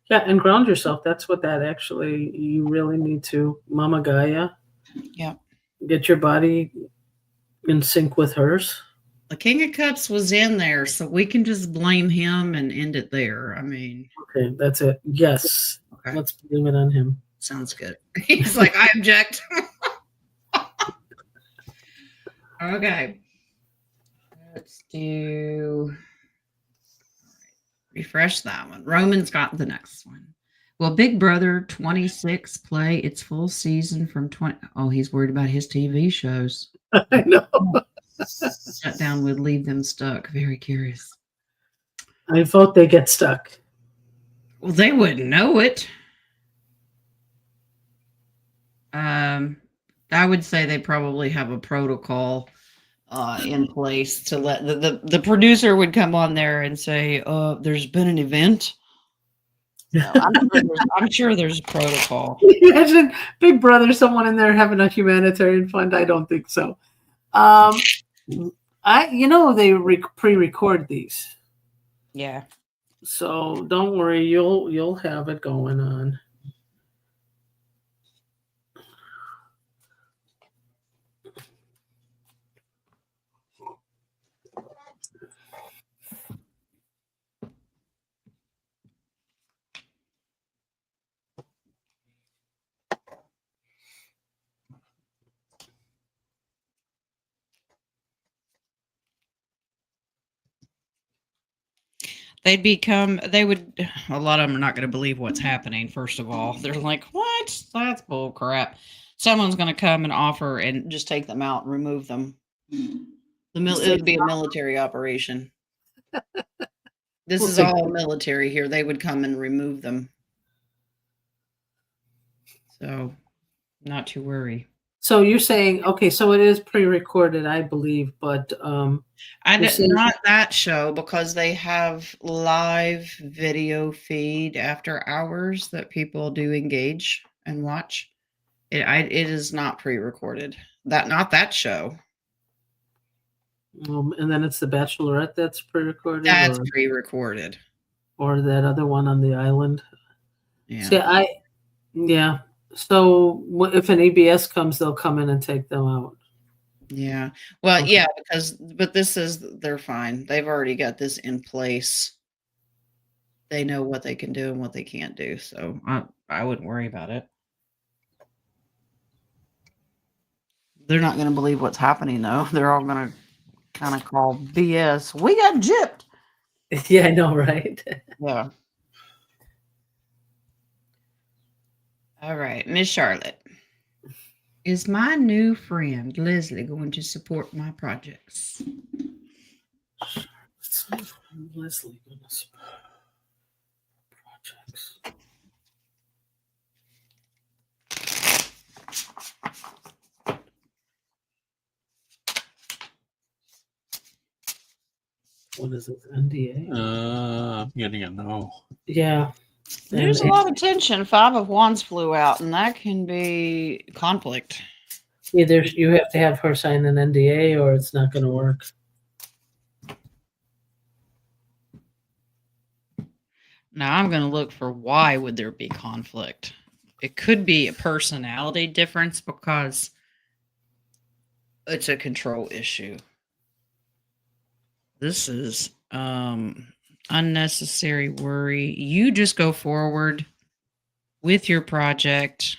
Yeah, and ground yourself. That's what that actually, you really need to, Mama Gaia, Yeah. get your body in sync with hers. The King of Cups was in there, so we can just blame him and end it there. I mean, Okay, that's it. Yes. okay. Let's blame it on him. Sounds good. He's like, I object. Okay. Let's do refresh that one. Roman's got the next one. Will Big Brother 26 play its full season from 20? Oh, he's worried about his TV shows. I know. Shutdown would leave them stuck. Very curious. I vote they get stuck. Well, they wouldn't know it. I would say they probably have a protocol in place to let the producer would come on there and say, there's been an event. No, I'm sure there's a protocol. Imagine Big Brother, someone in there having a humanitarian fund. I don't think so. They pre-record these, Yeah. so don't worry. You'll have it going on. A lot of them are not going to believe what's happening. First of all, they're like, what? That's bull crap. Someone's going to come and offer and just take them out and remove them. It would be a military operation. This is all military here. They would come and remove them. So not to worry. So you're saying, okay, so it is pre-recorded, I believe, but not that show, because they have live video feed after hours that people do engage and watch. It is not pre-recorded. Not that show. And then it's The Bachelorette that's pre-recorded. That's pre-recorded. Or that other one on the island. Yeah. Yeah. So if an EBS comes, they'll come in and take them out. Yeah. Well, okay. Yeah, but they're fine. They've already got this in place. They know what they can do and what they can't do. So I wouldn't worry about it. They're not going to believe what's happening, though. They're all going to kind of call BS. We got gypped. Yeah, I know, right? Yeah. All right, Miss Charlotte. Is my new friend Leslie going to support my projects? Leslie going to support projects. What is it? NDA? I'm getting a no. Yeah. There's a lot of tension. 5 of Wands flew out, and that can be conflict. Either you have to have her sign an NDA or it's not going to work. Now I'm going to look for why would there be conflict. It could be a personality difference because it's a control issue. This is unnecessary worry. You just go forward with your project.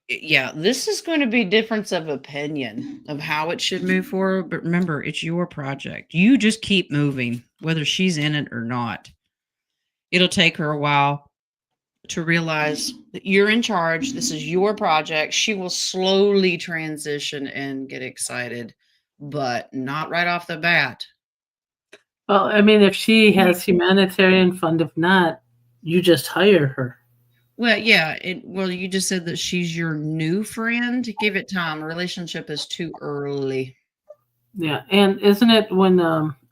Yeah, this is going to be difference of opinion of how it should move forward. But remember, it's your project. You just keep moving, whether she's in it or not. It'll take her a while to realize that you're in charge. This is your project. She will slowly transition and get excited, but not right off the bat. Well, I mean, if she has humanitarian fund, if not, you just hire her. Well, yeah. You just said that she's your new friend. Give it time. A relationship is too early. Yeah, and isn't it when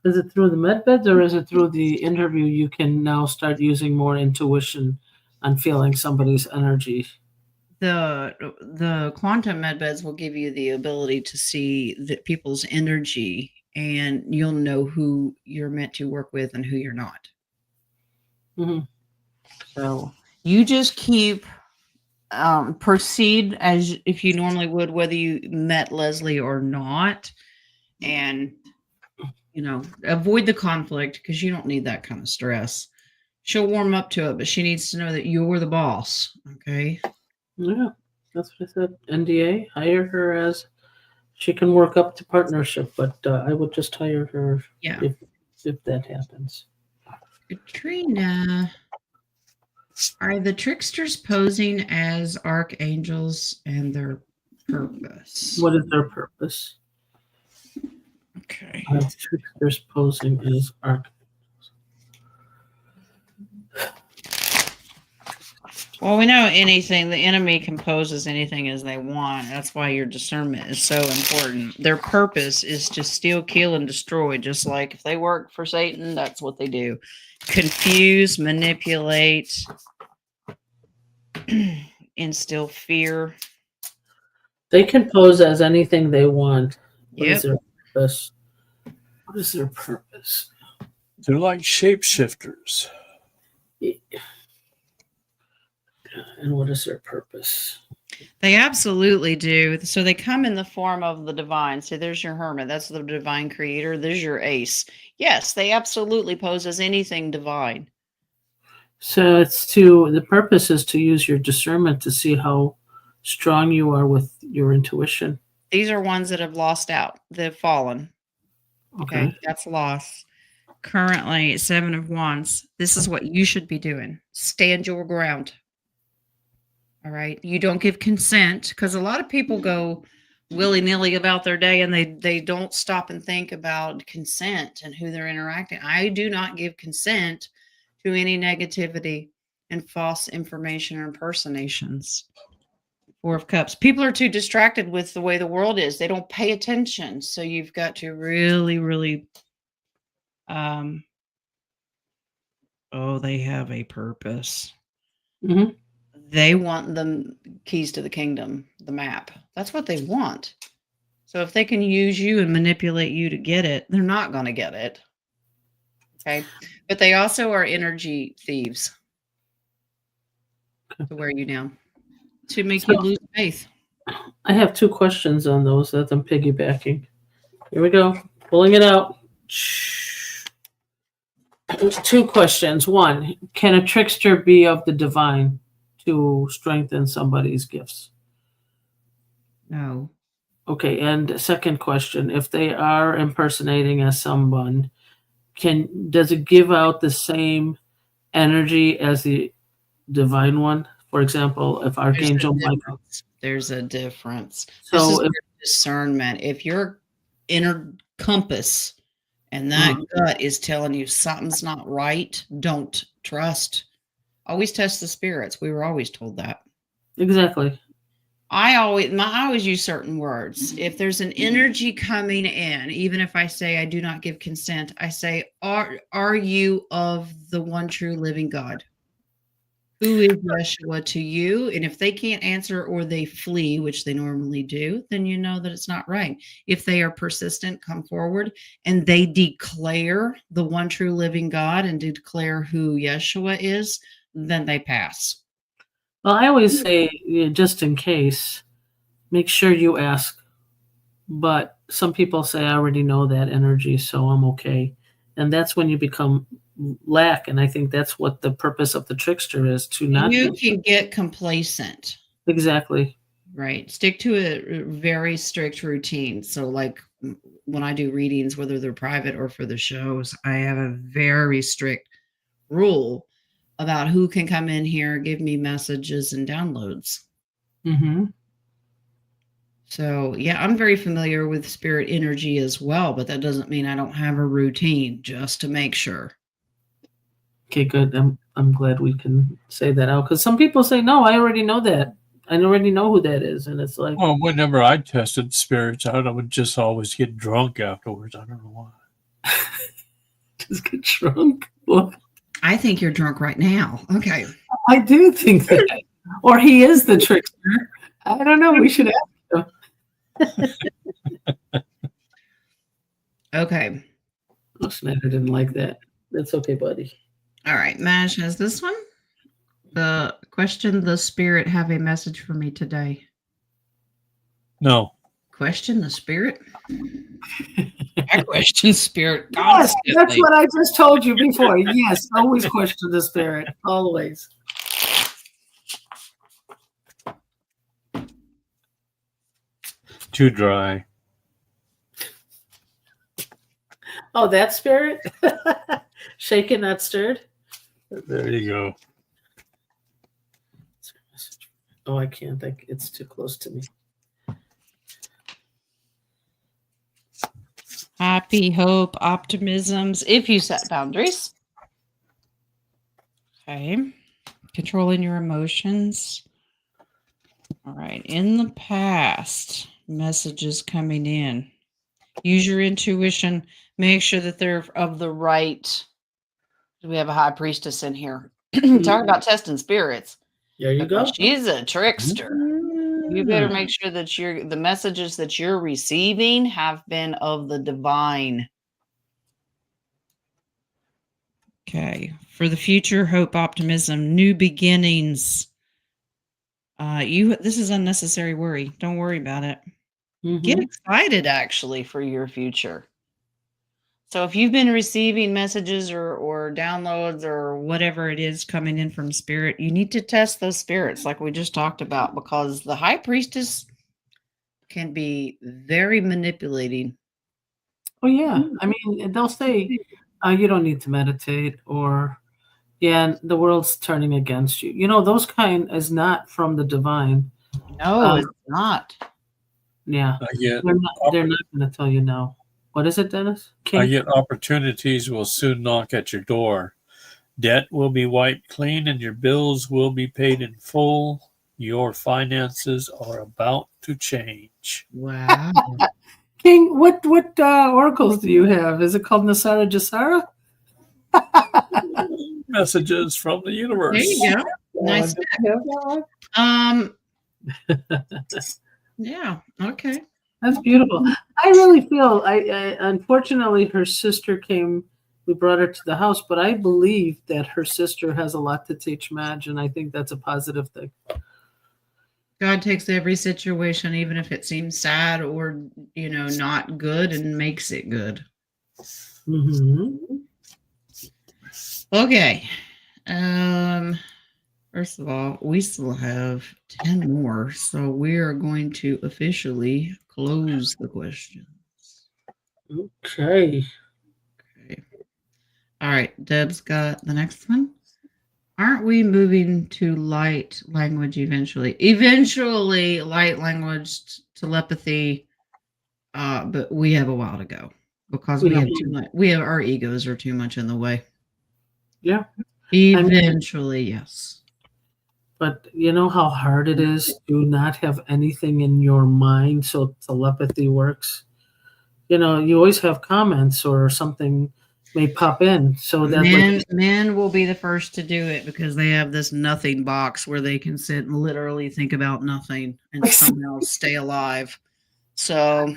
is it through the med beds or is it through the interview you can now start using more intuition on feeling somebody's energy? the quantum med beds will give you the ability to see the people's energy, and you'll know who you're meant to work with and who you're not. Mhm. So you just keep proceed as if you normally would, whether you met Leslie or not, and avoid the conflict because you don't need that kind of stress. She'll warm up to it, but she needs to know that you're the boss. Okay. Yeah, that's what I said. NDA, hire her as she can work up to partnership, but I would just hire her Yeah. if that happens. Katrina, are the tricksters posing as archangels and their purpose? What is their purpose? Okay. Tricksters posing as archangels. Well, we know anything, the enemy can pose as anything as they want. That's why your discernment is so important. Their purpose is to steal, kill, and destroy, just like if they work for Satan, that's what they do. Confuse, manipulate, instill fear. They can pose as anything they want. What Yep. is their purpose? What is their purpose? They're like shapeshifters. And what is their purpose? They absolutely do. So they come in the form of the divine. So there's your hermit. That's the divine creator. There's your ace. Yes, they absolutely pose as anything divine. So the purpose is to use your discernment to see how strong you are with your intuition. These are ones that have lost out. They've fallen. Okay. That's loss. Currently, 7 of Wands. This is what you should be doing. Stand your ground. All right. You don't give consent because a lot of people go willy-nilly about their day and they don't stop and think about consent and who they're interacting. I do not give consent to any negativity and false information or impersonations. 4 of Cups. People are too distracted with the way the world is. They don't pay attention. So you've got to really, really they have a purpose. Mm-hmm. They want the keys to the kingdom, the map. That's what they want. So if they can use you and manipulate you to get it, they're not going to get it. Okay. But they also are energy thieves. To wear you down. To make you lose faith. I have 2 questions on those that I'm piggybacking. Here we go. Pulling it out. There's 2 questions. 1, can a trickster be of the divine to strengthen somebody's gifts? No. Okay, and the second question, if they are impersonating as someone, does it give out the same energy as the divine one? For example, if Archangel Michael. There's a difference. So this is discernment. If your inner compass and that gut is telling you something's not right, don't trust. Always test the spirits. We were always told that. Exactly. I always use certain words. If there's an energy coming in, even if I say I do not give consent, I say, are you of the one true living God? Who is Yeshua to you? And if they can't answer or they flee, which they normally do, then you know that it's not right. If they are persistent, come forward and they declare the one true living God and declare who Yeshua is, then they pass. Well, I always say, just in case, make sure you ask. But some people say, I already know that energy, so I'm okay. And that's when you become lack. And I think that's what the purpose of the trickster is, to not. You can get complacent. Exactly. Right. Stick to a very strict routine. So like when I do readings, whether they're private or for the shows, I have a very strict rule about who can come in here, give me messages and downloads. Mm-hmm. So yeah, I'm very familiar with spirit energy as well, but that doesn't mean I don't have a routine just to make sure. Okay, good. I'm glad we can say that out, because some people say, no, I already know that. I already know who that is. And it's like, well, whenever I tested spirits out, I would just always get drunk afterwards. I don't know why. Just get drunk. Well, I think you're drunk right now. Okay. I do think that. Or he is the trickster. I don't know. We should ask him. Okay. Oh, Snyder didn't like that. That's okay, buddy. All right. Mash has this one. The question, the spirit have a message for me today. No. Question the spirit? I question spirit Yes, constantly. that's what I just told you before. Yes, always question the spirit. Always. Too dry. Oh, that spirit? Shaken, not stirred? There you go. Oh, I can't. It's too close to me. Happy, hope, optimisms. If you set boundaries. Okay. Controlling your emotions. All right. In the past, messages coming in. Use your intuition. Make sure that they're of the right. We have a high priestess in here. Talk about testing spirits. There you go. She's a trickster. You better make sure that the messages that you're receiving have been of the divine. Okay. For the future, hope, optimism, new beginnings. This is unnecessary worry. Don't worry about it. Get excited actually for your future. So if you've been receiving messages or downloads or whatever it is coming in from spirit, you need to test those spirits like we just talked about, because the high priestess can be very manipulating. Oh, yeah. I mean, they'll say, you don't need to meditate, or, yeah, the world's turning against you. You know, those kind is not from the divine. No, it's not. Yeah. They're not going to tell you no. What is it, Dennis? I get opportunities will soon knock at your door. Debt will be wiped clean and your bills will be paid in full. Your finances are about to change. Wow. King, what oracles do you have? Is it called Nasara Jasara? Messages from the universe. There you go. Nice. Yeah. Okay. That's beautiful. I really feel, I unfortunately, her sister came, we brought her to the house, but I believe that her sister has a lot to teach Madge, and I think that's a positive thing. God takes every situation, even if it seems sad or, not good, and makes it good. Okay. First of all, we still have 10 more, so we are going to officially close the questions. Okay. All right, Deb's got the next one. Aren't we moving to light language eventually? Eventually, light language, telepathy, but we have a while to go because we have too much. Our egos are too much in the way. Yeah. Eventually, yes. But you know how hard it is to not have anything in your mind so telepathy works? You always have comments or something may pop in. So that men will be the first to do it because they have this nothing box where they can sit and literally think about nothing and somehow stay alive. So,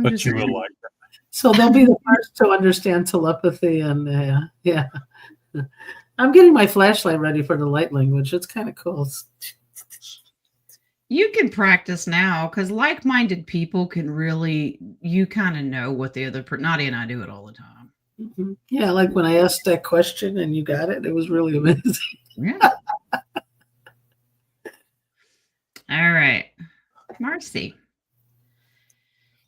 but you will like that. So they'll be the first to understand telepathy, and yeah. I'm getting my flashlight ready for the light language. It's kind of cool. You can practice now because like-minded people can really, you kind of know what the other, Nadia and I do it all the time. Yeah, like when I asked that question and you got it, it was really amazing. Yeah. All right. Marcy.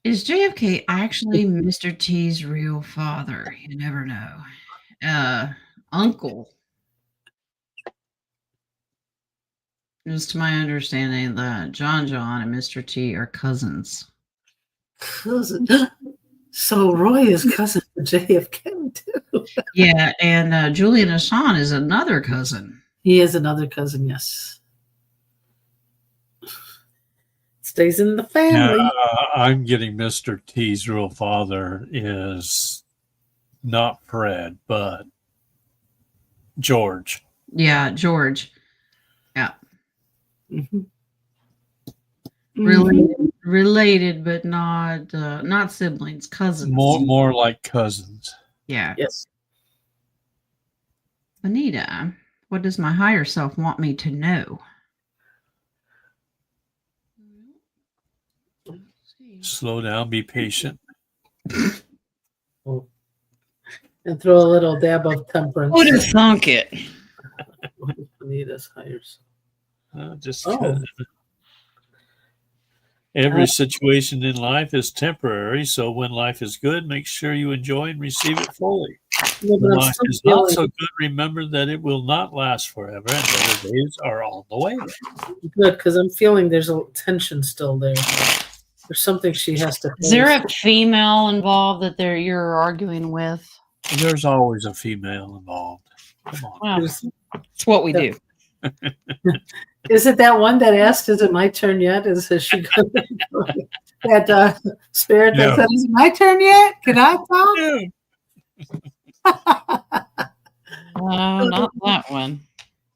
Is JFK actually Mr. T's real father? You never know. Uncle. Just to my understanding that John and Mr. T are cousins. Cousin. So Roy is cousin to JFK too. Yeah, and Julian Assange is another cousin. He is another cousin, yes. Stays in the family. Yeah, I'm getting Mr. T's real father is not Fred, but George. Yeah, George. Yeah. Mhm. Related, but not siblings, cousins. More like cousins. Yeah. Yes. Anita, what does my higher self want me to know? Let's see. Slow down, be patient. Oh. And throw a little dab of temperance. Would have thunk it. Anita's higher self. Just Oh. every situation in life is temporary, so when life is good, make sure you enjoy and receive it fully. Yeah, but When I'm life still is not feeling so good, remember that it will not last forever, and better days are on the way. good because I'm feeling there's a tension still there. There's something she has to Is there face. a female involved that you're arguing with? There's always a female involved. Come on. Well, There's- it's what we do. Is it that one that asked, "Is it my turn yet?" Has she got that spirit that No. said, "Is it my turn yet? Can I talk?" Not that one.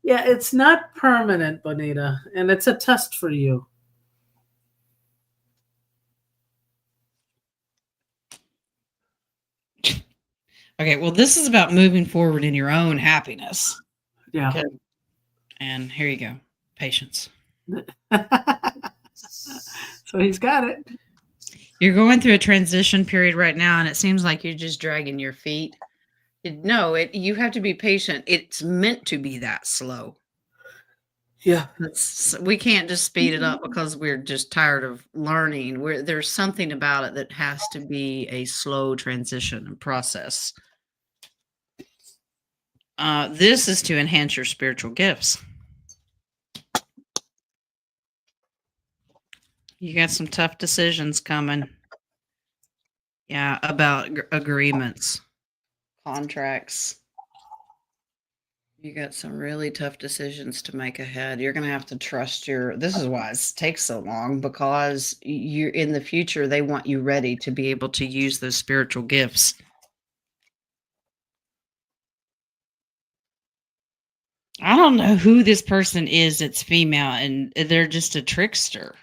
Yeah, it's not permanent, Bonita, and it's a test for you. Okay, well, this is about moving forward in your own happiness. Yeah. Okay. And here you go. Patience. So he's got it. You're going through a transition period right now, and it seems like you're just dragging your feet. No, you have to be patient. It's meant to be that slow. Yeah. We can't just speed it up because we're just tired of learning. There's something about it that has to be a slow transition and process. This is to enhance your spiritual gifts. You got some tough decisions coming. Yeah, about agreements, contracts. You got some really tough decisions to make ahead. You're going to have to trust this is why it takes so long, because you're in the future, they want you ready to be able to use those spiritual gifts. I don't know who this person is that's female, and they're just a trickster.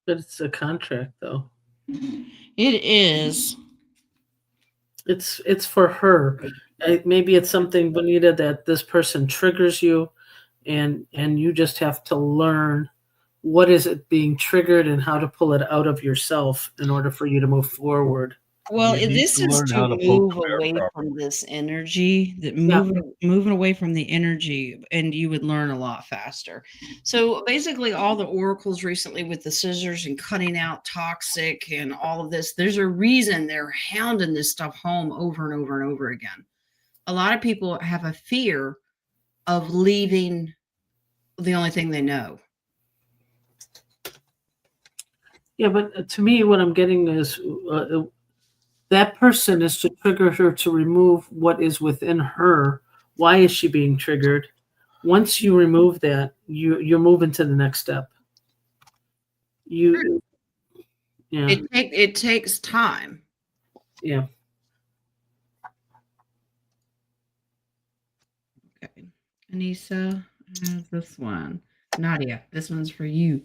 But it's a contract, though. It is. It's for her. Maybe it's something, Bonita, that this person triggers you, and you just have to learn what is it being triggered and how to pull it out of yourself in order for you to move forward. Well, You need this to is learn how to to poke move the bear away properly. from this energy, moving away from the energy, and you would learn a lot faster. So basically, all the oracles recently with the scissors and cutting out toxic and all of this, there's a reason they're hounding this stuff home over and over and over again. A lot of people have a fear of leaving the only thing they know. Yeah, but to me, what I'm getting is that person is to trigger her to remove what is within her. Why is she being triggered? Once you remove that, you're moving to the next step. Yeah. It takes time. Yeah. Okay. Anissa has this one. Nadia, this one's for you.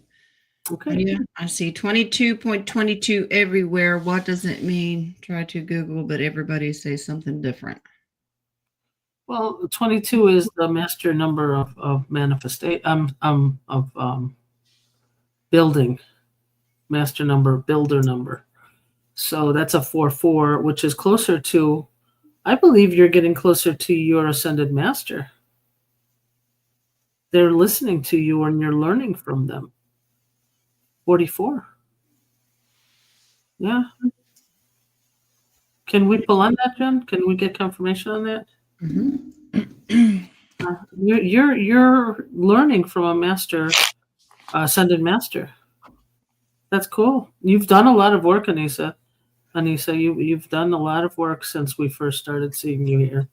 Okay. Nadia, I see 22.22 everywhere. What does it mean? Try to Google, but everybody says something different. Well, 22 is the master number of manifestation, of building, master number, builder number. So that's a 4-4, which is closer to, I believe you're getting closer to your ascended master. They're listening to you and you're learning from them. 44. Yeah. Can we pull on that, Jen? Can we get confirmation on that? Mm-hmm. You're learning from a master, ascended master. That's cool. You've done a lot of work, Anissa. Anissa, you've done a lot of work since we first started seeing you here.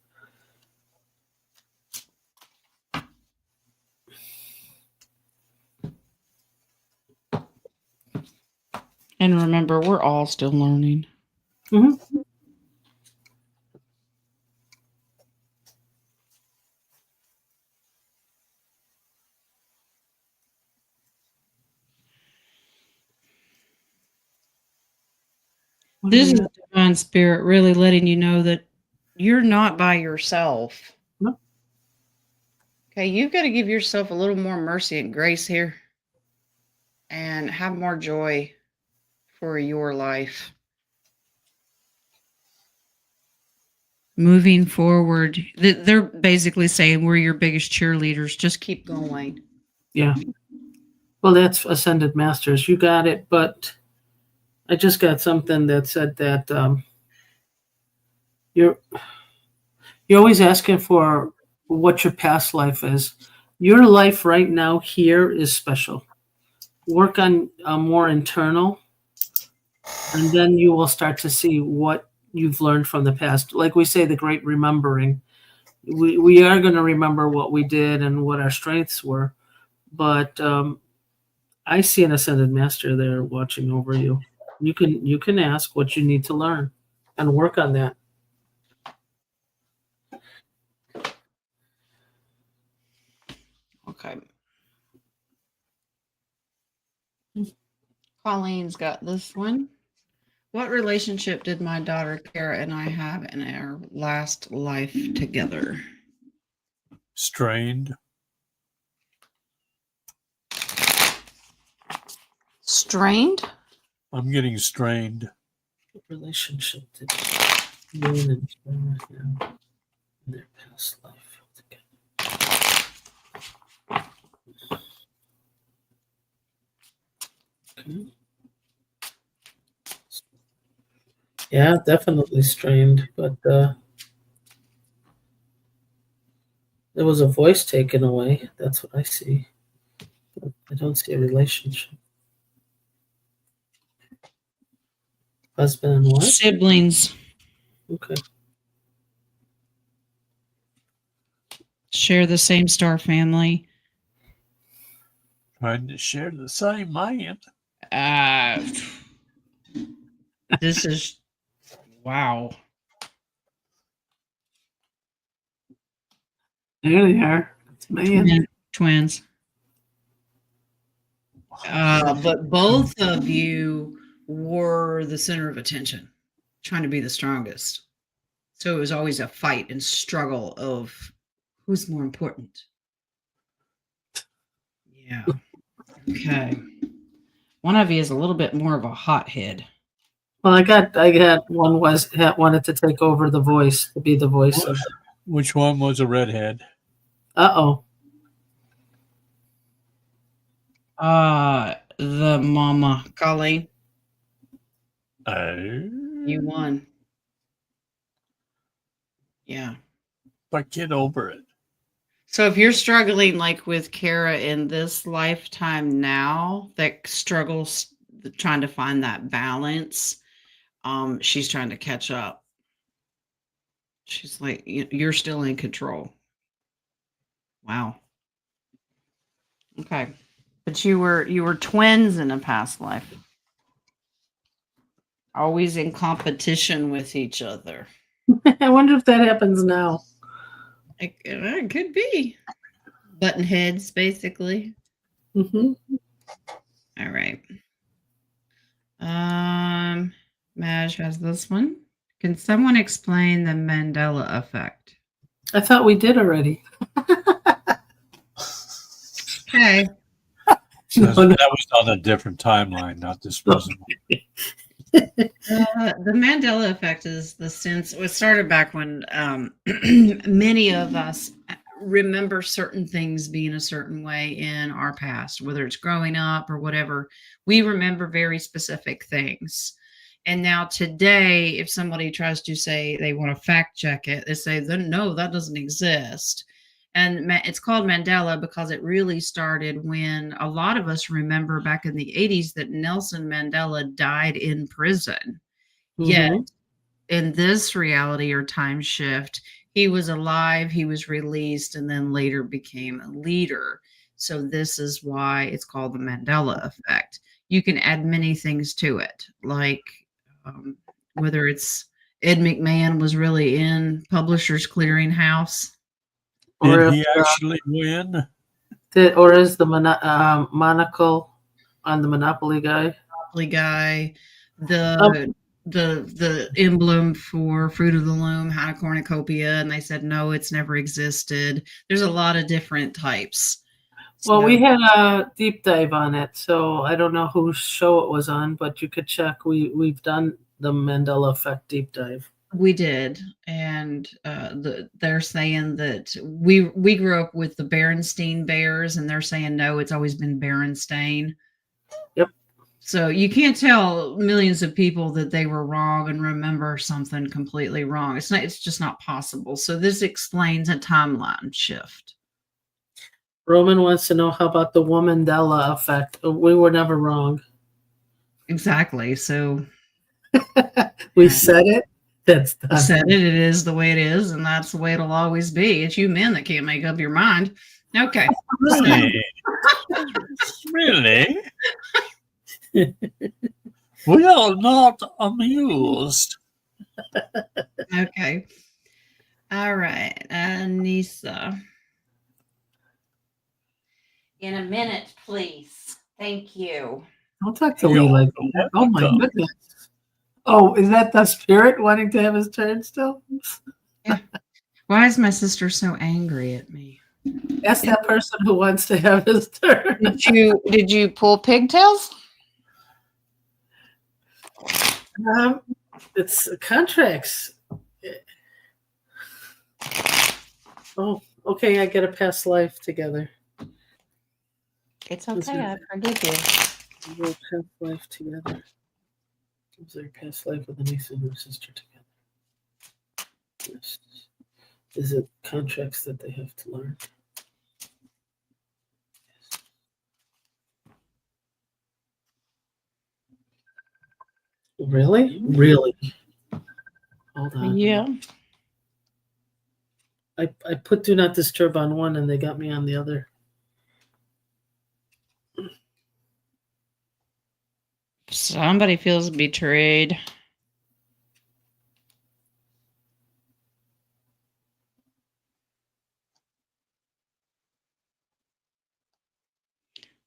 And remember, we're all still learning. Mm-hmm. This is divine spirit really letting you know that you're not by yourself. No. Okay, you've got to give yourself a little more mercy and grace here and have more joy for your life. Moving forward, they're basically saying we're your biggest cheerleaders. Just keep going. Yeah. Well, that's Ascended Masters. You got it, but I just got something that said that you're always asking for what your past life is. Your life right now here is special. Work on more internal, and then you will start to see what you've learned from the past. Like we say, the great remembering. We are going to remember what we did and what our strengths were, but I see an Ascended Master there watching over you. You can ask what you need to learn and work on that. Okay. Colleen's got this one. What relationship did my daughter Kara and I have in our last life together? Strained. Strained? I'm getting strained. What relationship did Moon and Kara have in their past life together? Okay. Yeah, definitely strained, but there was a voice taken away. That's what I see. I don't see a relationship. Husband and what? Siblings. Okay. Share the same star family. Trying to share the same man. This is wow. There they are. It's man. Twins. But both of you were the center of attention, trying to be the strongest. So it was always a fight and struggle of who's more important. Yeah. Okay. One of you is a little bit more of a hothead. Well, I got one wanted to take over the voice, to be the voice of. Which one was a redhead? Uh-oh. The mama, Colleen. You won. Yeah. But get over it. So if you're struggling like with Kara in this lifetime now, that struggles trying to find that balance, she's trying to catch up. She's like, you're still in control. Wow. Okay. But you were twins in a past life. Always in competition with each other. I wonder if that happens now. It could be. Button heads, basically. Mm-hmm. All right. Madge has this one. Can someone explain the Mandela effect? I thought we did already. Okay. So that was on a different timeline, not this present one. The Mandela effect is the sense. It started back when many of us remember certain things being a certain way in our past, whether it's growing up or whatever. We remember very specific things. And now today, if somebody tries to say they want to fact check it, they say, no, that doesn't exist. And it's called Mandela because it really started when a lot of us remember back in the 80s that Nelson Mandela died in prison. Mm-hmm. Yet in this reality or time shift, he was alive, he was released, and then later became a leader. So this is why it's called the Mandela effect. You can add many things to it, like whether it's Ed McMahon was really in Publishers Clearinghouse. Did he actually win? Or is the monocle on the Monopoly guy? Monopoly guy. The the emblem for Fruit of the Loom had a cornucopia, and they said no, it's never existed. There's a lot of different types. Well, So we had a deep dive on it, so I don't know whose show it was on, but you could check. We've done the Mandela Effect deep dive. we did, and they're saying that we grew up with the Berenstain Bears, and they're saying no, it's always been Berenstain. Yep. So you can't tell millions of people that they were wrong and remember something completely wrong. It's just not possible. So this explains a timeline shift. Roman wants to know, how about the Womandela Effect? We were never wrong. Exactly. So We said it. That's done. you said it. It is the way it is, and that's the way it'll always be. It's you men that can't make up your mind. Okay. Really? Really? We are not amused. Okay. All right. Nisa. In a minute, please. Thank you. Don't talk to Lee like that. Oh my goodness. Oh, is that the spirit wanting to have his turn still? Yeah. Why is my sister so angry at me? Ask that person who wants to have his turn. Did you pull pigtails? It's contracts. Oh, okay. I get a past life together. It's okay. I forgive you. We get a past life together. Is there a past life with a niece and her sister together? Yes. Is it contracts that they have to learn? Really? Really? Hold on. Yeah. I put do not disturb on one and they got me on the other. Somebody feels betrayed.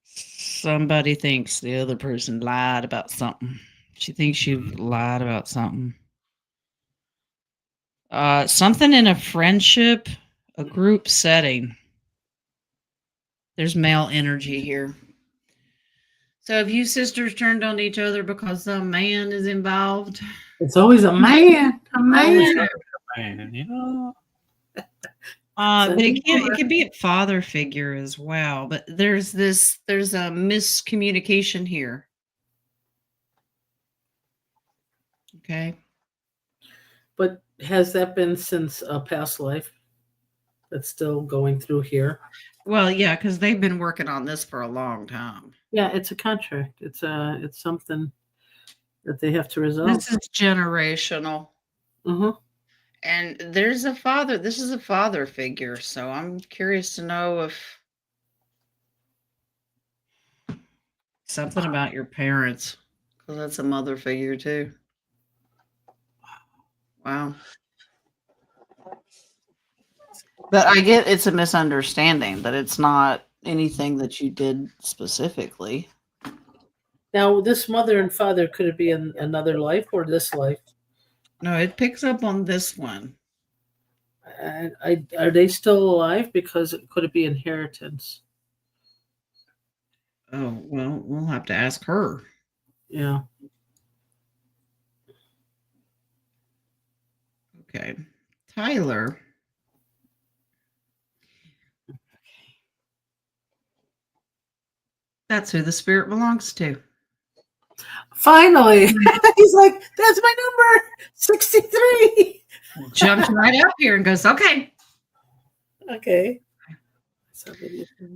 Somebody thinks the other person lied about something. She thinks you've lied about something. Something in a friendship, a group setting. There's male energy here. So have you sisters turned on each other because some man is involved? It's always a man. A man. Man, you know. But it can be a father figure as well. But there's a miscommunication here. Okay. But has that been since a past life? That's still going through here. Well, yeah, because they've been working on this for a long time. Yeah, it's a contract. It's something that they have to resolve. This is generational. Mm-hmm. And there's a father. This is a father figure. So I'm curious to know if something about your parents, because that's a mother figure too. Wow. But I get it's a misunderstanding, that it's not anything that you did specifically. Now, this mother and father, could it be in another life or this life? No, it picks up on this one. Are they still alive? Because could it be inheritance? Oh, well, we'll have to ask her. Yeah. Okay. Tyler. That's who the spirit belongs to. Finally. He's like, that's my number, 63. Jumps right up here and goes, okay. Okay.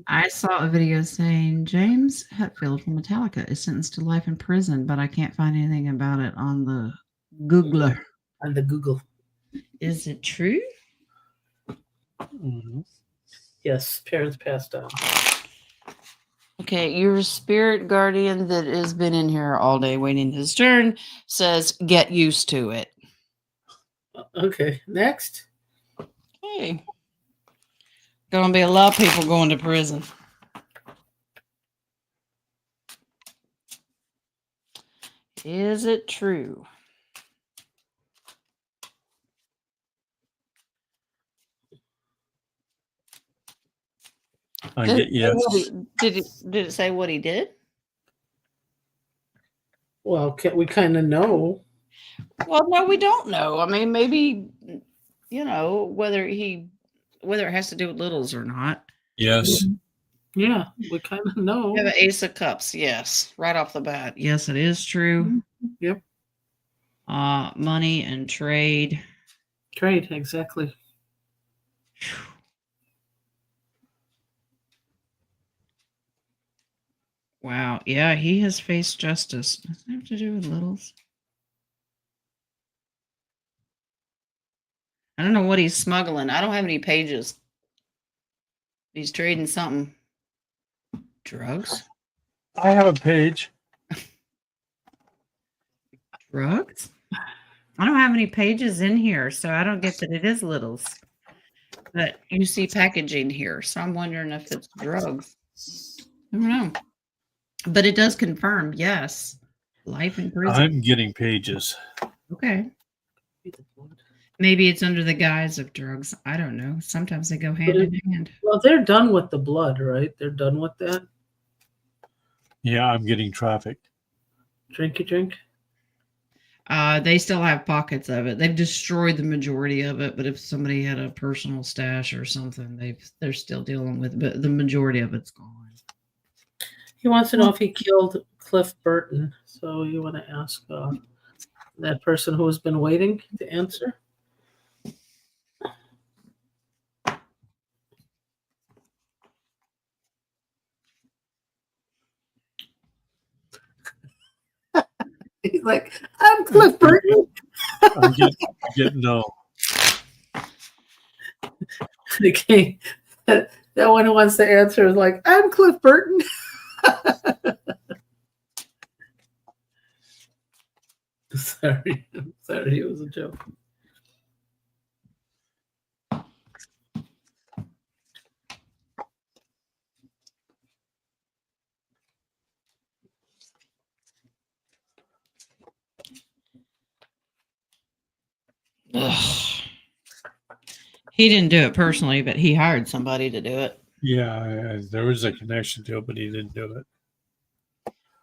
I saw a video saying James Hetfield from Metallica is sentenced to life in prison, but I can't find anything about it on the Googler. On the Google. Is it true? Mm-hmm. Yes, parents passed on. Okay, your spirit guardian that has been in here all day waiting his turn says, get used to it. Okay, next. Okay. Gonna be a lot of people going to prison. Is it true? I Did get it say what yes. did it say what he did? Well, we kind of know. Well, no, we don't know. I mean, maybe whether it has to do with littles or not. Yes. Yeah, we kind of know. We have an Ace of Cups, yes, right off the bat. Yes, it is true. Yep. Money and trade. Trade, exactly. Wow. Yeah, he has faced justice. Does it have to do with littles? I don't know what he's smuggling. I don't have any pages. He's trading something. Drugs? I have a page. Drugs? I don't have any pages in here, so I don't get that it is littles. But you see packaging here, so I'm wondering if it's drugs. I don't know. But it does confirm, yes, life in prison. I'm getting pages. Okay. Maybe it's under the guise of drugs. I don't know. Sometimes they go hand in hand. Well, they're done with the blood, right? They're done with that. Yeah, I'm getting trafficked. Drinky drink. They still have pockets of it. They've destroyed the majority of it, but if somebody had a personal stash or something, they're still dealing with it, but the majority of it's gone. He wants to know if he killed Cliff Burton. So you want to ask that person who has been waiting to answer? He's like, I'm Cliff Burton. I get no. Okay. That one who wants to answer is like, I'm Cliff Burton. Sorry. I'm sorry. It was a joke. Ugh. He didn't do it personally, but he hired somebody to do it. Yeah, there was a connection to it, but he didn't do it.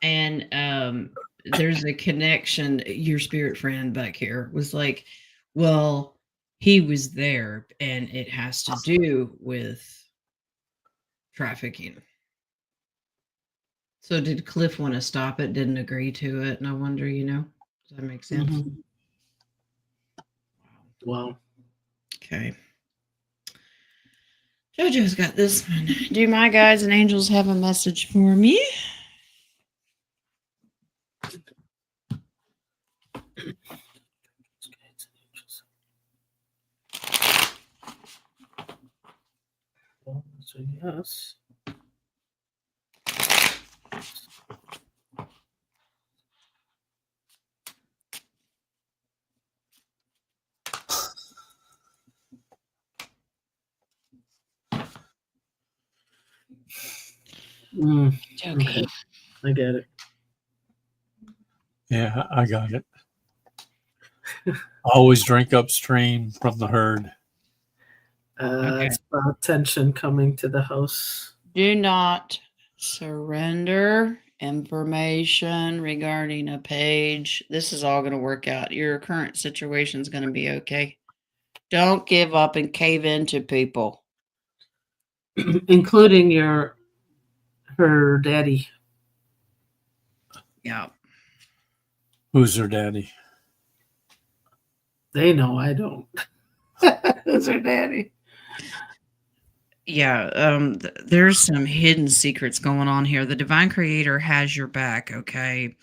And there's a connection. Your spirit friend back here was like, well, he was there and it has to do with trafficking. So did Cliff want to stop it, didn't agree to it? And I wonder, does that make sense? Mm-hmm. Wow. Okay. JoJo's got this one. Do my guides and angels have a message for me? So yes. Okay. I get it. Yeah, I got it. Always drink upstream from the herd. Okay. It's about tension coming to the house. Do not surrender information regarding a page. This is all going to work out. Your current situation is going to be okay. Don't give up and cave into people. Including her daddy. Yeah. Who's her daddy? They know, I don't. Who's her daddy? Yeah, there's some hidden secrets going on here. The divine creator has your back, okay?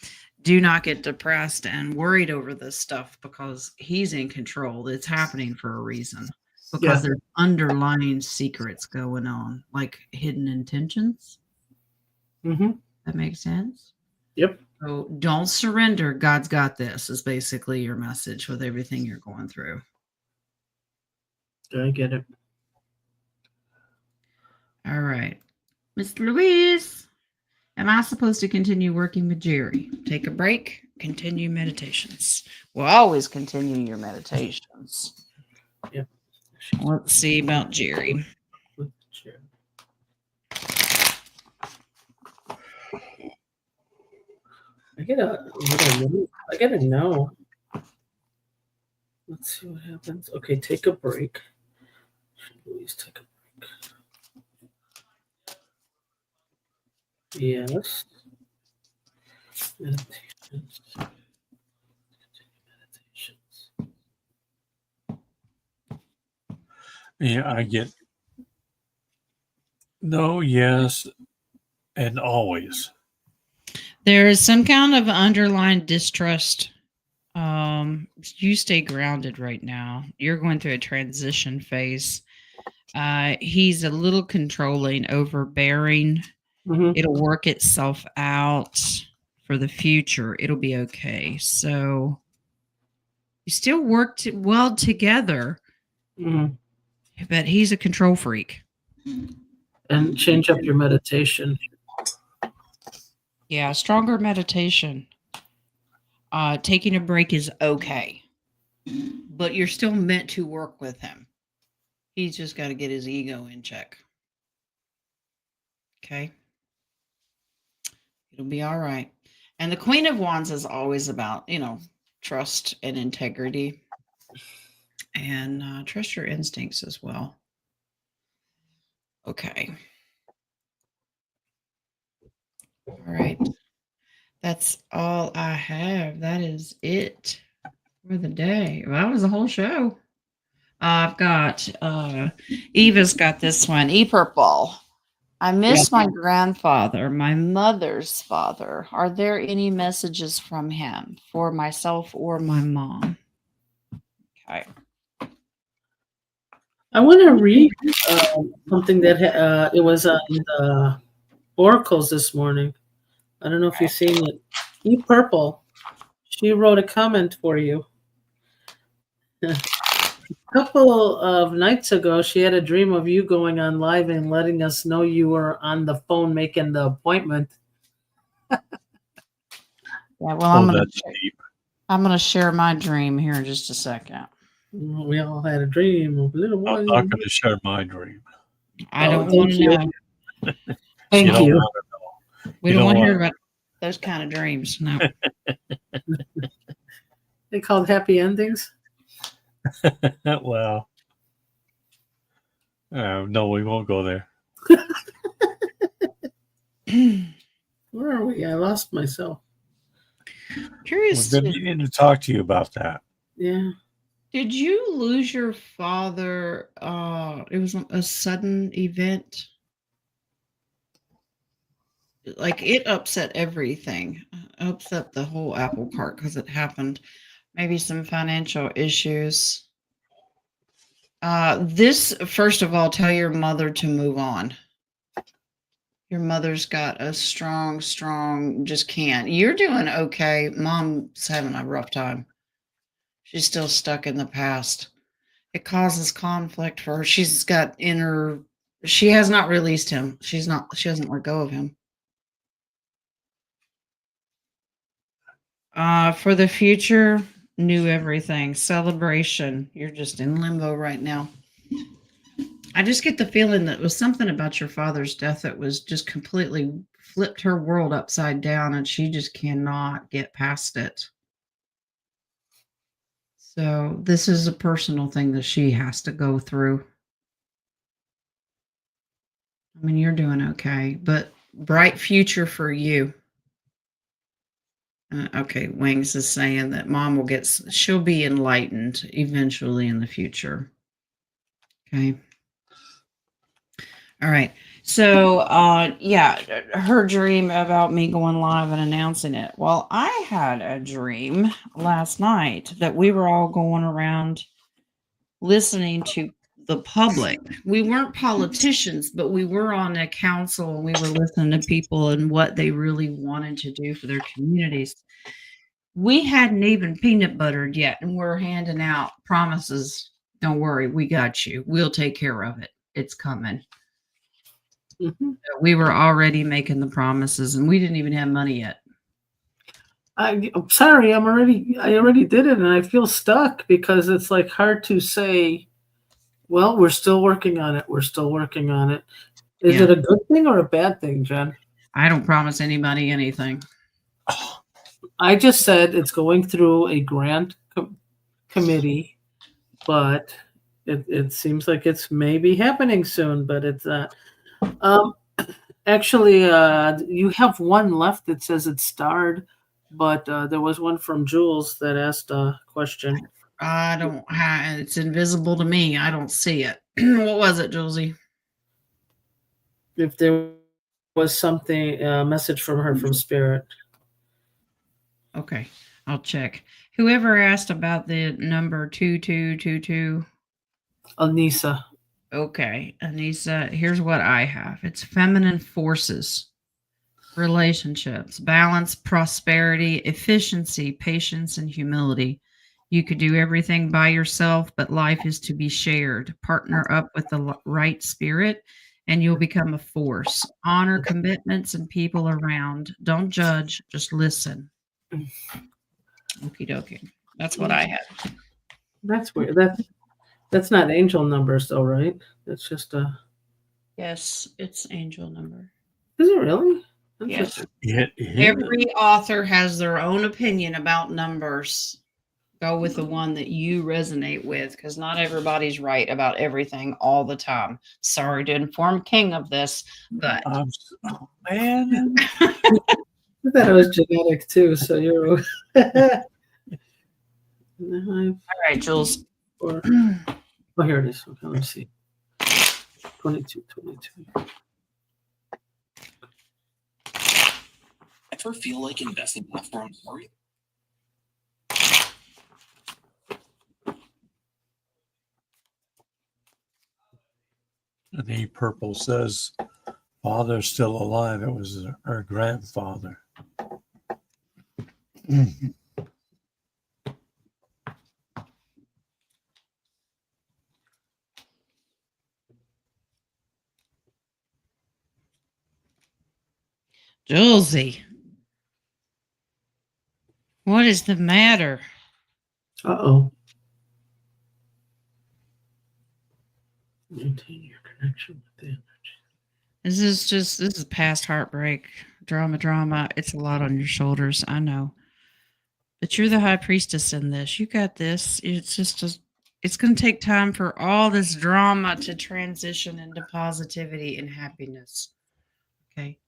Do not get depressed and worried over this stuff because he's in control. It's happening for a reason. Because there's underlying secrets going on, like hidden intentions. Mm-hmm. That makes sense? Yep. So don't surrender. God's got this is basically your message with everything you're going through. I get it. All right. Miss Louise, am I supposed to continue working with Jerry? Take a break, continue meditations. We'll always continue your meditations. Yep. Let's see about Jerry. I get a no. Let's see what happens. Okay, take a break. Please take a break. Yes. Meditations. Meditations. Yeah, I get no, yes, and always. There is some kind of underlying distrust. You stay grounded right now. You're going through a transition phase. He's a little controlling, overbearing. Mm-hmm. It'll work itself out for the future. It'll be okay. So you still work well together, Mm-hmm. but he's a control freak. And change up your meditation. Yeah, stronger meditation. Taking a break is okay, but you're still meant to work with him. He's just got to get his ego in check. Okay. It'll be all right. And the Queen of Wands is always about, trust and integrity, and trust your instincts as well. Okay. All right. That's all I have. That is it for the day. Well, that was the whole show. I've got Eva's got this one. E-Purple. I miss my grandfather, my mother's father. Are there any messages from him for myself or my mom? Okay. I want to read something that it was in the oracles this morning. I don't know if you've seen it. E-Purple. She wrote a comment for you. A couple of nights ago, she had a dream of you going on live and letting us know you were on the phone making the appointment. Yeah, well, That's deep. I'm gonna share my dream here in just a second. We all had a dream of little boy. I'm not going to share my dream. I don't want to know. Thank you. Don't want to know. We don't want to hear about those kind of dreams. No. They called happy endings. Well, no, we won't go there. Where are we? I lost myself. Curious. We've been meaning to talk to you about that. Yeah. Did you lose your father? It was a sudden event. Like it upset everything, upset the whole apple cart because it happened. Maybe some financial issues. This, first of all, tell your mother to move on. Your mother's got a strong, just can't. You're doing okay. Mom's having a rough time. She's still stuck in the past. It causes conflict for her. She has not released him. She hasn't let go of him. For the future, new everything. Celebration. You're just in limbo right now. I just get the feeling that it was something about your father's death that was just completely flipped her world upside down, and she just cannot get past it. So this is a personal thing that she has to go through. I mean, you're doing okay, but bright future for you. Okay, Wings is saying that mom she'll be enlightened eventually in the future. Okay. All right. So, her dream about me going live and announcing it. Well, I had a dream last night that we were all going around listening to the public. We weren't politicians, but we were on a council and we were listening to people and what they really wanted to do for their communities. We hadn't even peanut buttered yet, and we're handing out promises. Don't worry, we got you. We'll take care of it. It's coming. Mm-hmm. We were already making the promises, and we didn't even have money yet. I'm sorry. I already did it, and I feel stuck because it's like hard to say. Well, we're still working on it. We're still working on it. Is it a good thing or a bad thing, Jen? I don't promise anybody anything. I just said it's going through a grant committee, but it seems like it's maybe happening soon, but it's not. Actually, you have one left that says it's starred, but there was one from Jules that asked a question. I don't. It's invisible to me. I don't see it. What was it, Julesy? If there was something, a message from her from Spirit. Okay, I'll check. Whoever asked about the number 2222. Anissa. Okay, Anissa, here's what I have. It's feminine forces, relationships, balance, prosperity, efficiency, patience, and humility. You could do everything by yourself, but life is to be shared. Partner up with the right spirit, and you'll become a force. Honor commitments and people around. Don't judge, just listen. Okie dokie. That's what I had. That's weird. That's not angel numbers, though, right? That's just a. Yes, it's angel number. Is it really? Yes. It Every author has their own opinion about numbers. Go with the one that you resonate with, because not everybody's right about everything all the time. Sorry to inform King of this, but oh, man. I thought it was genetic too, so you're. all right, Jules. Oh, here it is. Okay, let me see. 22. Ever feel like investing platforms are you? And the purple says, "Father's still alive." It was her grandfather. Julesy, what is the matter? Uh-oh. Maintain your connection with the energy. This is past heartbreak, drama. It's a lot on your shoulders. I know. But you're the high priestess in this. You got this. It's going to take time for all this drama to transition into positivity and happiness. Okay.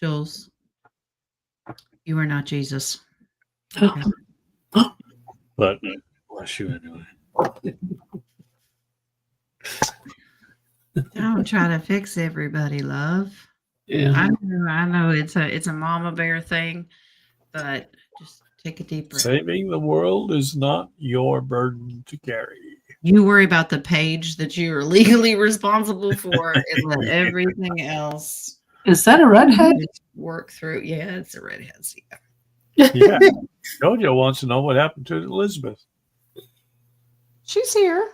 Jules, you are not Jesus. Okay. But bless you anyway. Don't try to fix everybody, love. Yeah. I know it's a mama bear thing, but just take a deep breath. Saving the world is not your burden to carry. You worry about the page that you are legally responsible for and let everything else Is that a redhead? just work through. Yeah, it's a redhead. Yeah. Jojo wants to know what happened to Elizabeth. She's here.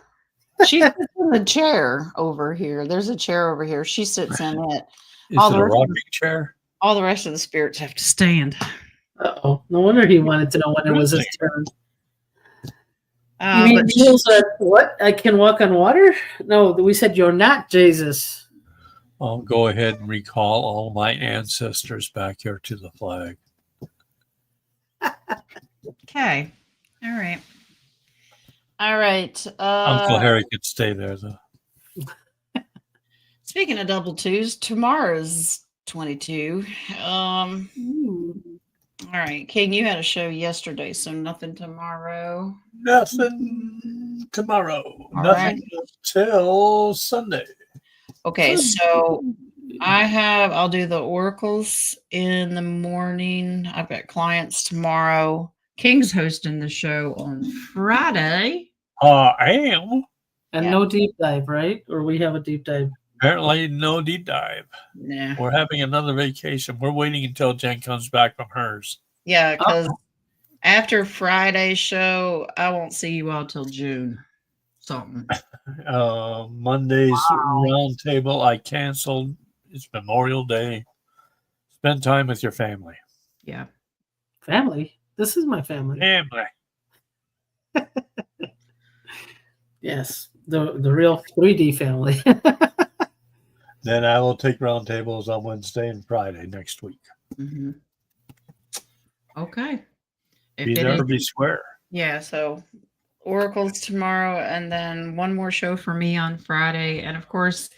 She sits in the chair over here. There's a chair over here. She sits in it. Is All it the a rest of rocking chair? All the rest of the spirits have to stand. Uh-oh. No wonder he wanted to know when it was his turn. You mean But Jules said, what? I can walk on water? No, we said you're not Jesus. I'll go ahead and recall all my ancestors back here to the flag. okay. All right. All right. Uncle Harry could stay there, though. Speaking of double twos, tomorrow's 22. All right, King, you had a show yesterday, so nothing tomorrow. Nothing tomorrow. All Nothing right. till Sunday. Okay, so I'll do the oracles in the morning. I've got clients tomorrow. King's hosting the show on Friday. I am. And Yeah. no deep dive, right? Or we have a deep dive. Apparently, no deep dive. Nah. We're having another vacation. We're waiting until Jen comes back from hers. Yeah, because after Friday's show, I won't see you all till June. Something. Monday's roundtable I canceled. It's Memorial Day. Spend time with your family. Yeah. Family? This is my family. Family. Yes, the real 3D family. Then I will take roundtables on Wednesday and Friday next week. Mm-hmm. Okay. if Be it there is, or be square. yeah. So oracles tomorrow, and then one more show for me on Friday, and of course,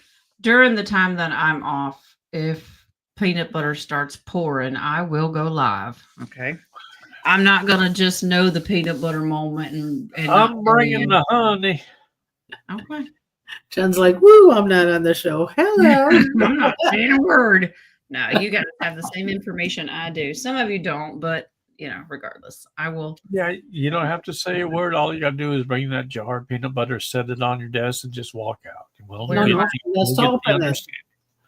during the time that I'm off, if peanut butter starts pouring, I will go live. Okay. I'm not gonna just know the peanut butter moment and not I'm go bringing in. the honey. Okay. Jen's like, woo, I'm not on the show. Hello. I'm not saying a word. No, you guys have the same information I do. Some of you don't, but regardless, I will. Yeah, you don't have to say a word. All you got to do is bring that jar of peanut butter, set it on your desk, and just walk out. Well, No, no, we'll she has to get the open it. understanding.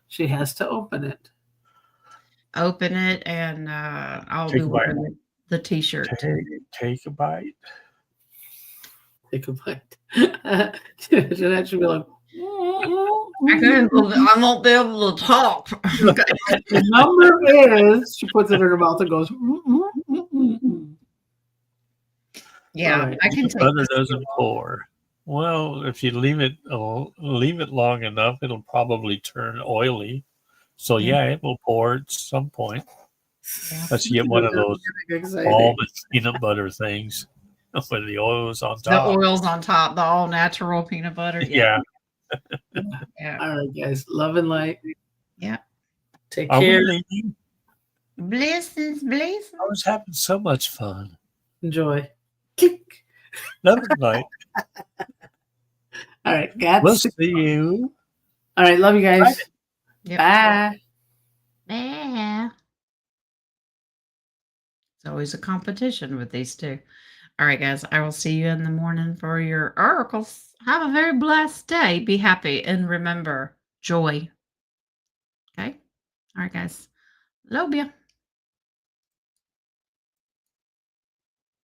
She has to open it. Open it, and I'll Take be a bite. wearing the T-shirt too. Take a bite. Take a bite. She'll actually be like, I won't be able to talk. Okay. the number is, she puts it in her mouth and goes, Yeah, Alright. I can take Butter this. doesn't pour. Well, if you leave it long enough, it'll probably turn oily. So yeah, it will pour at some point. Yeah. Let's get one of those exciting. almond peanut butter things with the oils on The top. oils on top, the all natural peanut butter. Yeah. Yeah. All right, guys. Love and light. Yeah. Take Are we care. leaving? Blessings, blessings. I was having so much fun. Enjoy. Click. Love and light. All right. That's We'll see you. all right. Love you guys. Yep. Bye. Yeah. It's always a competition with these two. All right, guys. I will see you in the morning for your oracles. Have a very blessed day. Be happy and remember joy. Okay. All right, guys. Love ya.